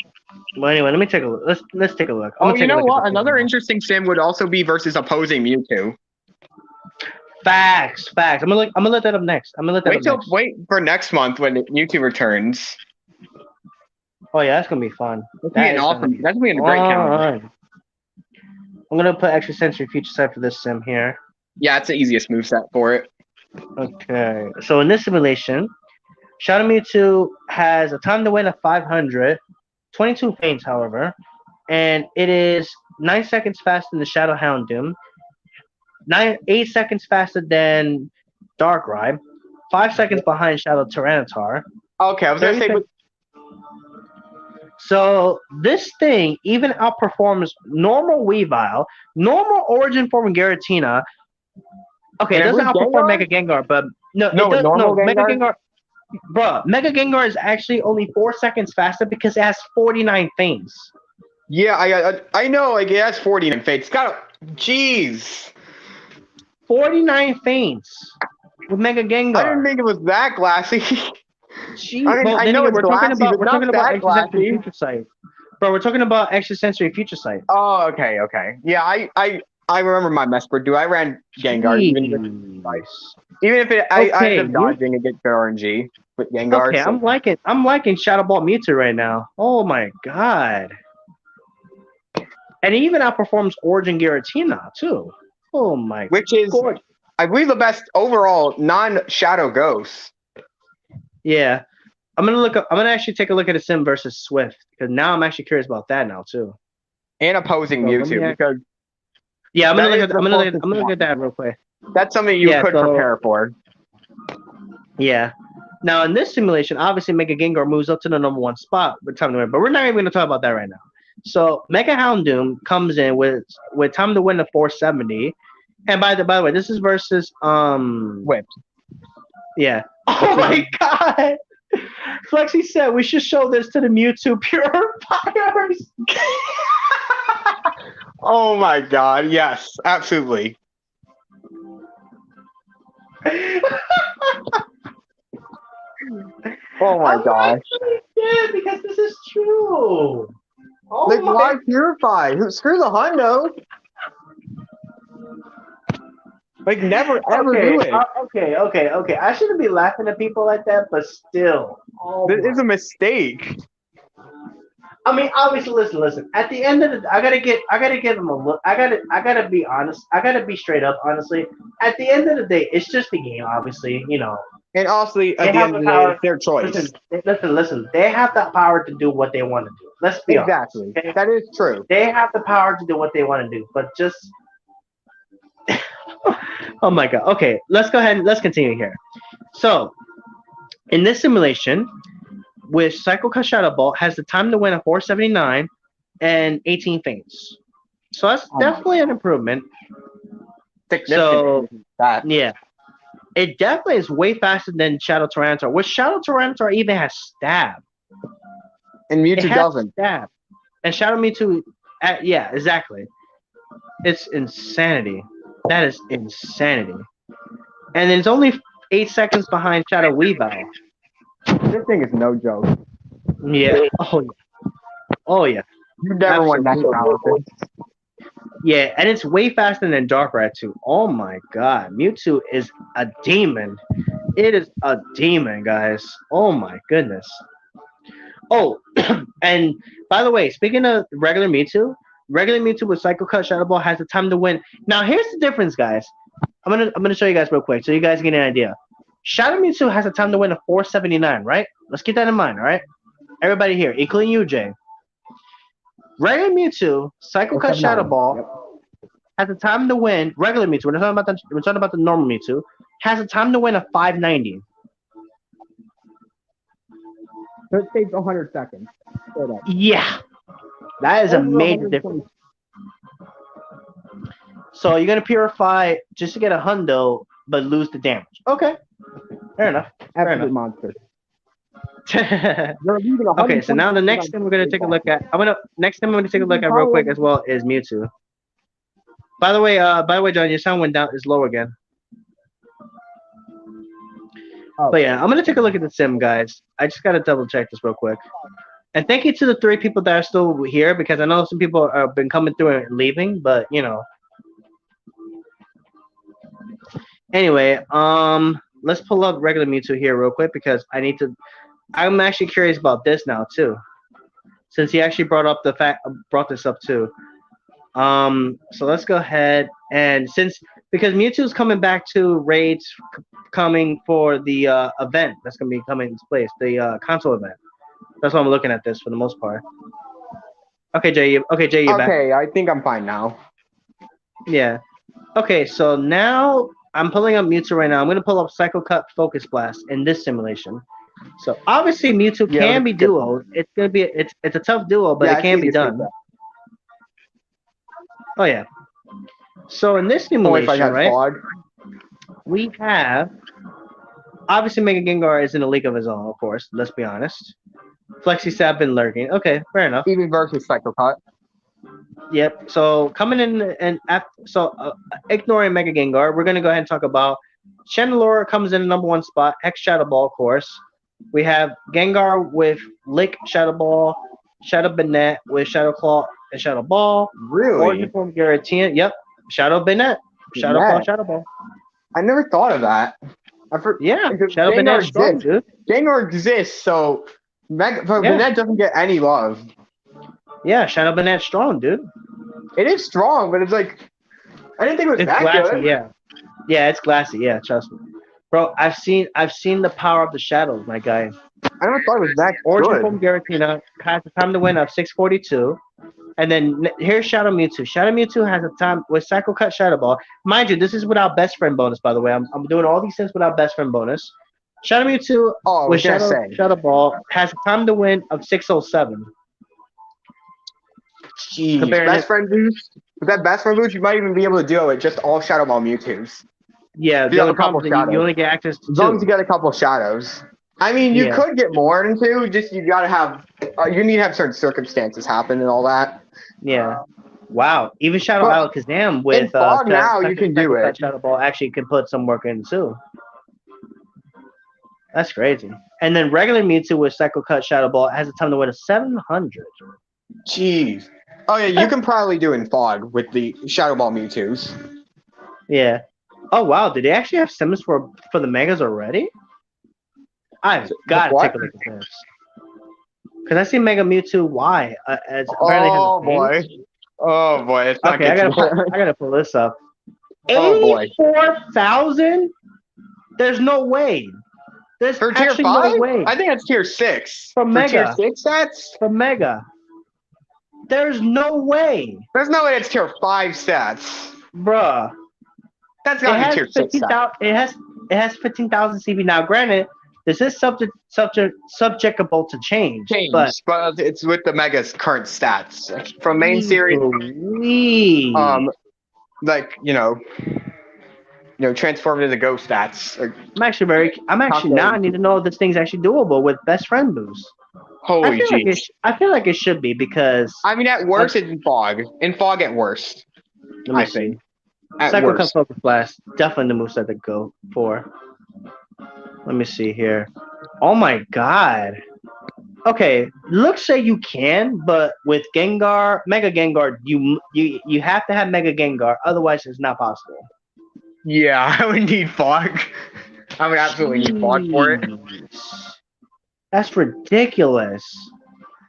Well, anyway, let me take a look. Let's take a look. You know what? Another interesting sim would also be versus opposing Mewtwo. Facts. I'm gonna let that up next. Wait for next month when Mewtwo returns. Oh yeah, that's gonna be fun. That's gonna be a great calendar. I'm gonna put extra sensory future sight for this sim here. Yeah, it's the easiest moveset for it. Okay, so in this simulation, Shadow Mewtwo has a time to win of 500, 22 faints, however, and it is 9 seconds faster than the Shadow Houndoom, 8 seconds faster than Darkrai, 5 seconds behind Shadow Tyranitar. Okay, I was gonna say. So this thing even outperforms normal Weavile, normal Origin form Giratina. Okay, it doesn't outperform Mega Gengar, but Mega Gengar. Bro, Mega Gengar is actually only 4 seconds faster because it has 49 feints. Yeah, I know. Like it has 49 feints. Jeez. 49 feints with Mega Gengar. I didn't think it was that glassy. Jeez, I know we're talking about extrasensory future sight. Bro, we're talking about extrasensory future sight. Oh, okay. Yeah, I remember my Mesper. I ran Gengar even if I ended up dodging and get good RNG with Gengar. Okay, so. I'm liking Shadow Ball Mewtwo right now. Oh my god. And it even outperforms Origin Giratina too. Oh my god. Which is I believe the best overall non-Shadow Ghost. Yeah. I'm gonna actually take a look at a sim versus Swift because now I'm actually curious about that now too. And opposing Mewtwo because I'm gonna look at that real quick. That's something you could prepare for. Yeah. Now in this simulation, obviously Mega Gengar moves up to the number one spot with time to win, but we're not even going to talk about that right now. So Mega Houndoom comes in with time to win the 470, and by the way, this is versus Whipped. yeah. Oh my god! Flexi said we should show this to the Mewtwo purifiers. Oh my god, yes, absolutely. Oh my I'm gosh. actually dead because this is true. Oh Like, my why purify? Screw the hundo. Like, never ever do it. okay. I shouldn't be laughing at people like that, but still. Oh This my. is a mistake. I mean, obviously, listen. At the end of the, I gotta give them a look. I gotta be honest. I gotta be straight up, honestly. At the end of the day, it's just a game, obviously. You know, And honestly, they at the have end the of the day, power. it's their choice. Listen. They have the power to do what they want to do. Let's be honest. Exactly. Okay? That is true. They have the power to do what they want to do, but just. Oh my god. Okay, let's go ahead and let's continue here. So, in this simulation, with Psycho Cut Shadow Ball has the time to win a 479 and 18 feints. So that's definitely an improvement. So That. yeah, it definitely is way faster than Shadow Tyranitar, which Shadow Tyranitar even has stab. And It Mewtwo has doesn't. stab, and Shadow Mewtwo, yeah, exactly. It's insanity. That is insanity. And it's only 8 seconds behind Shadow Weavile. This thing is no joke. Yeah. Oh yeah. Oh yeah. You never won that Absolutely. challenge. Yeah, and it's way faster than Darkrai too. Oh my god, Mewtwo is a demon. It is a demon, guys. Oh my goodness. Oh, and by the way, speaking of regular Mewtwo with Psycho Cut Shadow Ball has the time to win. Now here's the difference, guys. I'm gonna show you guys real quick so you guys get an idea. Shadow Mewtwo has a time to win a 479, right? Let's keep that in mind, all right? Everybody here, including you, Jay. Regular Mewtwo, Psycho Cut Shadow Ball, has a time to win. Regular Mewtwo, we're talking about the normal Mewtwo, has a time to win a 590. So it takes 100 seconds. Yeah, that is a major difference. So you're gonna purify just to get a hundo, but lose the damage. Okay, fair enough. Absolute monster. Okay, so now the next thing we're gonna take a look at. Next thing I'm gonna take a look at real quick as well is Mewtwo. By the way, John, your sound went down. Is low again. Oh. But yeah, I'm gonna take a look at the sim, guys. I just gotta double check this real quick. And thank you to the 3 people that are still here because I know some people have been coming through and leaving, but you know. Anyway, let's pull up regular Mewtwo here real quick because I need to. I'm actually curious about this now too, since he actually brought this up too. So let's go ahead and because Mewtwo's coming back to raids, coming for the event that's gonna be coming into place, the console event. That's why I'm looking at this for the most part. Okay, Jay, you're back. Okay, I think I'm fine now. Yeah. Okay, so now I'm pulling up Mewtwo right now. I'm gonna pull up Psycho Cut Focus Blast in this simulation. So obviously Mewtwo can be duoed. It's gonna be it's a tough duo, but it can be done. Oh yeah. So in this simulation, right? We have obviously Mega Gengar is in a league of his own, of course. Let's be honest. Flexi Sap been lurking. Okay, fair enough. Even versus Psycho Cut. Yep. So coming in and ignoring Mega Gengar, we're gonna go ahead and talk about Chandelure comes in the number 1 spot. Hex Shadow Ball, of course. We have Gengar with Lick Shadow Ball, Shadow Banette with Shadow Claw and Shadow Ball. Really? Origin Form Giratina. Yep. Shadow Banette. Shadow Claw, Shadow Ball. I never thought of that. Yeah. Shadow Banette strong, dude. Gengar exists, so Banette doesn't get any love. Yeah, Shadow Banette strong, dude. It is strong, but it's like I didn't think it was that glassy, good. Yeah. Yeah, it's glassy. Yeah, trust me. Bro, I've seen the power of the shadows, my guy. I never thought it was that Origin Form Giratina has a time to win of 642. And then here's Shadow Mewtwo. Shadow Mewtwo has a time with Psycho Cut Shadow Ball. Mind you, this is without best friend bonus, by the way. I'm doing all these things without best friend bonus. Shadow Mewtwo Oh, I with was gonna say. Shadow Ball has a time to win of 607. Jeez, Comparing best it, friend boost. With that best friend boost, you might even be able to do it with just all Shadow Ball Mewtwo's. yeah. You The got only a couple problem is that you shadows. only get access to As long as you two. get a couple shadows. I mean, you Yeah, could get more than two. Just you gotta have. You need to have certain circumstances happen and all that. yeah. Wow. Even Shadow But Alakazam in with fog now, you can do Psycho it. Cut Shadow Ball actually can put some work in too. That's crazy. And then regular Mewtwo with Psycho Cut Shadow Ball has a time to win of 700. Jeez. Oh yeah, you can probably do in fog with the Shadow Ball Mewtwo's. Yeah. Oh wow, did they actually have Sims for the Megas already? I've The got to what? take a look at this. Because I see Mega Mewtwo Y as apparently has a Oh name. boy. Oh boy, it's not Okay, good to that. I gotta pull this up. Oh boy. 84,000? There's no way. There's For tier actually no 5? way. I think that's tier 6. From For tier Mega. 6 stats? From Mega. There's no way. There's no way it's tier 5 stats. Bruh. That's It gotta be has tier 6 15,000 stats. it has 15,000 CP. Now granted, this is subjectable to change, but But it's with the Mega's current stats. From main series, Louise. like, transform into ghost stats. I'm actually now I need to know if this thing's actually doable with best friend boost. Holy jeez. I feel like it should be because I mean, at worst, it's in fog. In fog at worst. let me I see. think. At Psycho Cut worst. Focus Blast, definitely the moveset to go for. Let me see here. Oh my god. Okay, looks say you can, but with Gengar, Mega Gengar, you have to have Mega Gengar, otherwise it's not possible. Yeah, I would need fog. I would absolutely need fog for it. That's ridiculous.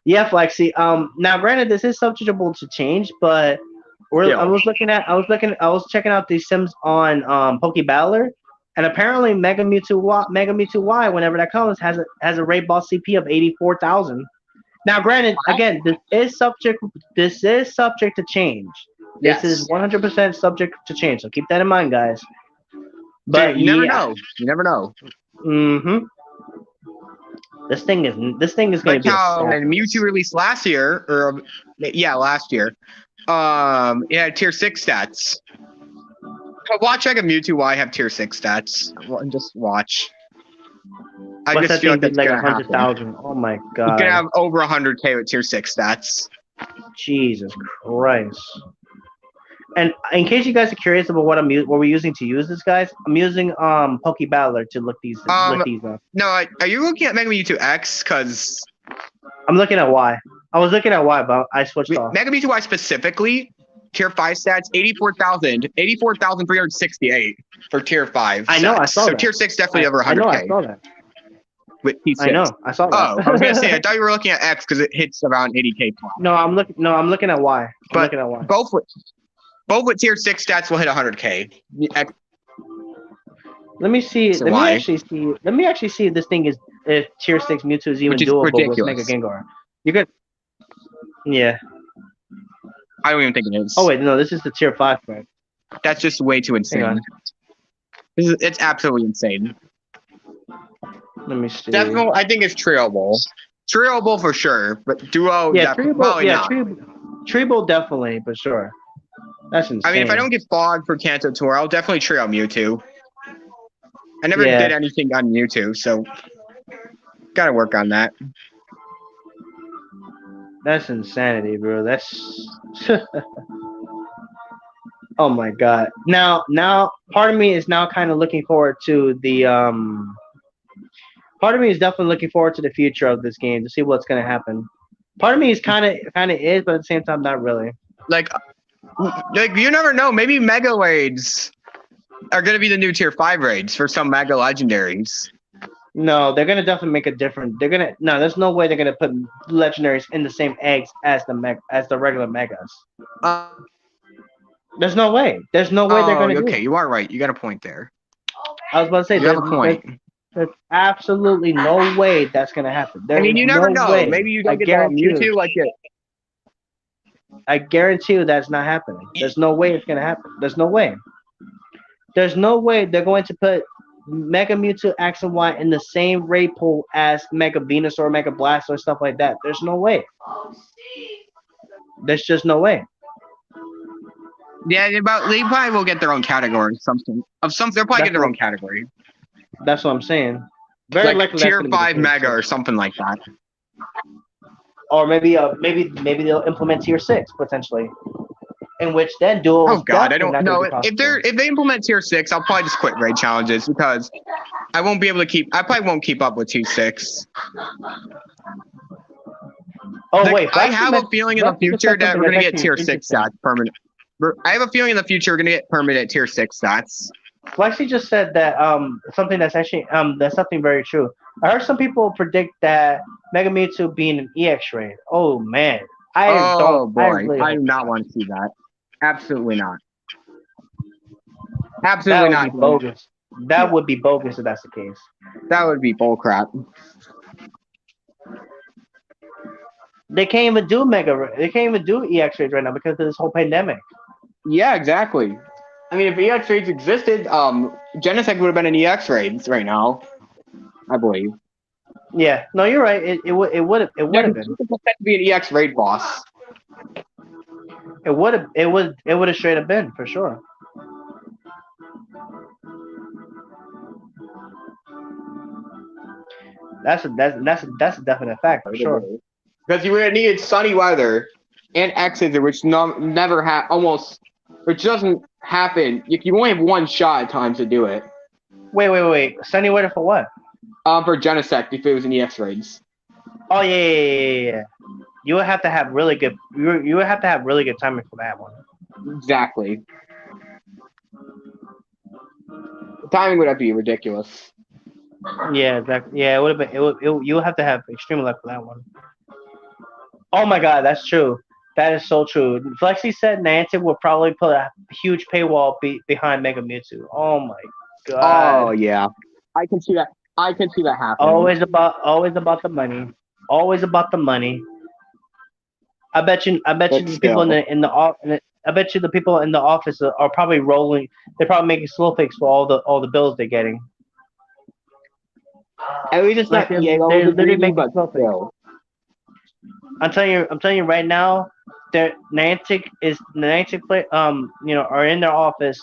Yeah, Flexi. Now granted, this is subjectable to change, but I was checking out these Sims on Pokebattler, and apparently Mega Mewtwo Y, whenever that comes, has a raid ball CP of 84,000. Now, granted, again, this is subject to change. This is 100% subject to change. So keep that in mind, guys. But you never know. You never know. Mm-hmm. This thing is going to be how Mewtwo released last year, last year. It had tier 6 stats. Watch like a Mewtwo Y have tier 6 stats. Just watch. I What's just that feel thing like that's like gonna 100,000? Oh my god! You're gonna have over 100K with tier 6 stats. Jesus Christ! And in case you guys are curious about what we're using to use this, guys, I'm using Pokebattler to look these up. No, are you looking at Mega Mewtwo X? Cause I'm looking at Y. I was looking at Y, but I switched off. Mega Mewtwo Y specifically, tier 5 stats, 84,368 for tier 5. I know, stats. I saw that. So tier 6 definitely over 100K. I know, I saw that. With T6. I know, I saw that. Oh, I was gonna say, I thought you were looking at X because it hits around 80K. No, I'm looking at Y. But both with tier 6 stats will hit 100K. Let me see. Let me actually see if this thing is if tier 6 Mewtwo is even doable with Mega Gengar. You could. Yeah. I don't even think it is. Oh wait, no, this is the tier 5 right? That's just way too insane. It's absolutely insane. Let me see. Definitely, I think it's treeable. Treeable for sure, but duo. Yeah, treeable definitely, for sure. That's insane. I mean, if I don't get fog for Kanto Tour, I'll definitely trio Mewtwo. I never did anything on Mewtwo, so gotta work on that. That's insanity, bro. That's oh my god. Now, part of me is now kind of looking forward to the Part of me is definitely looking forward to the future of this game to see what's gonna happen. Part of me is kind of is, but at the same time, not really. Like you never know. Maybe Mega Raids are gonna be the new tier 5 raids for some Mega Legendaries. No, they're gonna definitely make a different. There's no way they're gonna put legendaries in the same eggs as the regular megas. There's no way. There's no way they're gonna do it. Okay, you are right. You got a point there. I was about to say, you have a point. There's absolutely no way that's gonna happen. I mean, you never know. Way. Maybe you don't get that Mewtwo like it. I guarantee you that's not happening. There's no way it's gonna happen. There's no way. There's no way they're going to put Mega Mewtwo X and Y in the same raid pool as Mega Venusaur, Mega Blastoise, stuff like that. There's no way. There's just no way. Yeah, they probably will get their own category. They'll probably get their own category. That's what I'm saying. Very like likely tier 5 Mega or something like that. Or maybe they'll implement tier 6 potentially. In which then duels. Oh god, I don't know. If they implement tier 6, I'll probably just quit raid challenges because I won't be able to keep. I probably won't keep up with tier 6. Oh wait, I have a feeling in the future that we're gonna get tier 6 stats permanent. I have a feeling in the future we're gonna get permanent tier 6 stats. Flexi just said that something that's actually that's something very true. I heard some people predict that Mega Mewtwo being an EX raid. Oh man, I do not want to see that. Absolutely not. Absolutely not. Bogus. That would be bogus if that's the case. That would be bullcrap. They can't even do They can't even do EX raids right now because of this whole pandemic. Yeah, exactly. I mean, if EX raids existed, Genesect would have been in EX raids right now, I believe. Yeah, no, you're right. It would have been. It would to be an EX raid boss. It would have straight up been for sure. That's a definite fact for sure. Because you would have needed sunny weather and X's, which never which doesn't happen. You only have one shot at times to do it. Wait. Sunny weather for what? For Genesect if it was in EX raids. Oh yeah. You would have to have really good. You would have to have really good timing for that one. Exactly. The timing would have to be ridiculous. Yeah, exactly. Yeah, it would have been. You would have to have extreme luck for that one. Oh my god, that's true. That is so true. Flexi said Niantic would probably put a huge paywall behind Mega Mewtwo. Oh my god. Oh yeah, I can see that. I can see that happening. Always about the money. Always about the money. I bet you the people I bet you the people in the office are probably rolling. They're probably making slow fakes for all the bills they're getting. And we just they're literally making slow fakes. I'm telling you right now, Niantic are in their office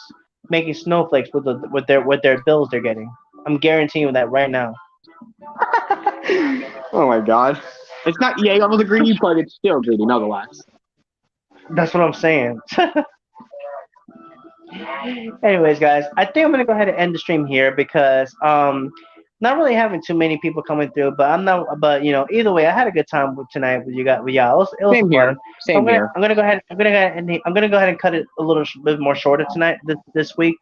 making snowflakes with their bills they're getting. I'm guaranteeing you that right now. Oh my god. It's not EA level of greedy, but it's still greedy nonetheless. That's what I'm saying. Anyways, guys, I think I'm gonna go ahead and end the stream here because not really having too many people coming through, but either way, I had a good time tonight with you guys. It was Same here. Same here. I'm gonna go ahead and cut it a little bit more shorter tonight this week,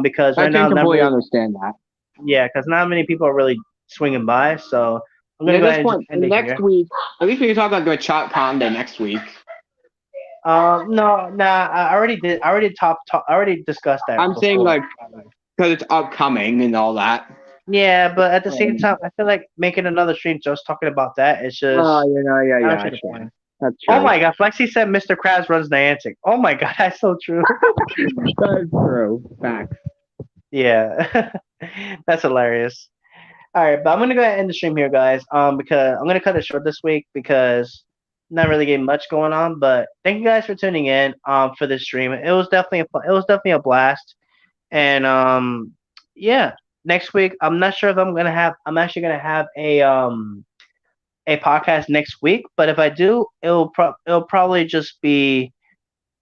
because right now I completely understand that. Yeah, because not many people are really swinging by, so I'm gonna go ahead and end next week. At least we can talk about the chat content next week. No, I already did. I already discussed that. I'm saying because it's upcoming and all that. Yeah, but at the same time, I feel like making another stream just talking about that. It's just. Oh, yeah. That's true. Oh my god, Flexi said Mr. Krabs runs Niantic. Oh my god, that's so true. That's true. Facts. Yeah, that's hilarious. All right, but I'm gonna go ahead and end the stream here, guys. Because I'm gonna cut it short this week because not really getting much going on. But thank you guys for tuning in. For this stream, it was definitely a blast. And yeah, next week I'm not sure if I'm actually gonna have a podcast next week. But if I do, it'll probably just be.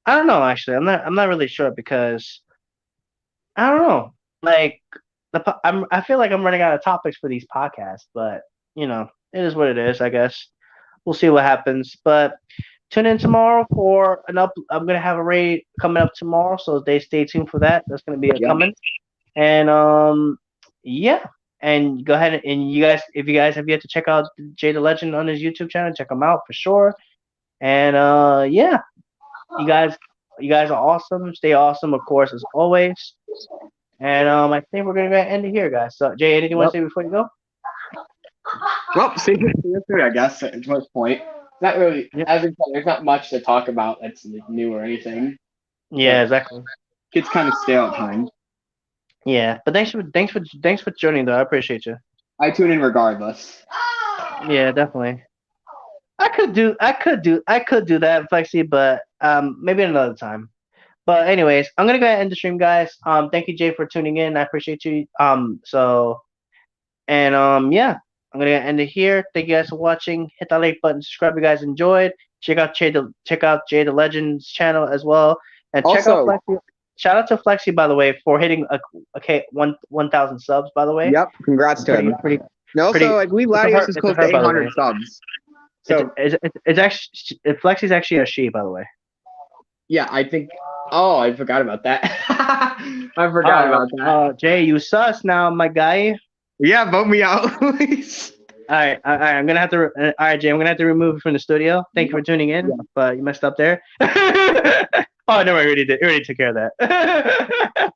I don't know. Actually, I'm not really sure because I don't know. Like I feel like I'm running out of topics for these podcasts, but it is what it is. I guess we'll see what happens. But tune in tomorrow for I'm gonna have a raid coming up tomorrow, so stay tuned for that. That's gonna be coming. And yeah. And go ahead and if you guys have yet to check out Jay the Legend on his YouTube channel, check him out for sure. And yeah, you guys are awesome. Stay awesome, of course, as always. And I think we're gonna end it here, guys. So Jay, anything you want to say before you go? Well, see you I guess at this point. Not really. As there's not much to talk about that's new or anything. Yeah, exactly. It's kind of stale at times. Yeah, but thanks for joining though. I appreciate you. I tune in regardless. Yeah, definitely. I could do that, Flexi, but maybe another time. But anyways, I'm gonna go ahead and end the stream, guys. Thank you, Jay, for tuning in. I appreciate you. Yeah, I'm gonna end it here. Thank you guys for watching. Hit that like button, subscribe if you guys enjoyed. Check out Jay the Legend's channel as well, and check out Also, Flexi. Shout out to Flexi, by the way, for hitting a 1,000 subs. By the way, yep, congrats to pretty him. pretty And also, pretty. I believe It's a Latios her. is It's a close her, to by the 800 way. subs. It's So it's it's actually Flexi's actually a she, by the way. yeah, I think. Oh, I forgot about that. I forgot about that. Jay, you sus now, my guy. Yeah, vote me out, please. All right, I'm gonna have to. All right, Jay, I'm gonna have to remove you from the studio. Thank you for tuning in, Yeah. but you messed up there. Oh no, I already did. I already took care of that.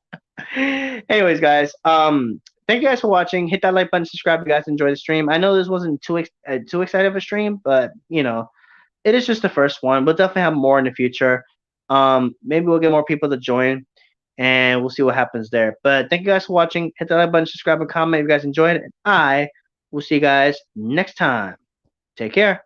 Anyways, guys, thank you guys for watching. Hit that like button, subscribe if you guys enjoy the stream. I know this wasn't too excited of a stream, but it is just the first one. We'll definitely have more in the future. Maybe we'll get more people to join, and we'll see what happens there. But thank you guys for watching. Hit that like button, subscribe, and comment if you guys enjoyed it. And I will see you guys next time. Take care.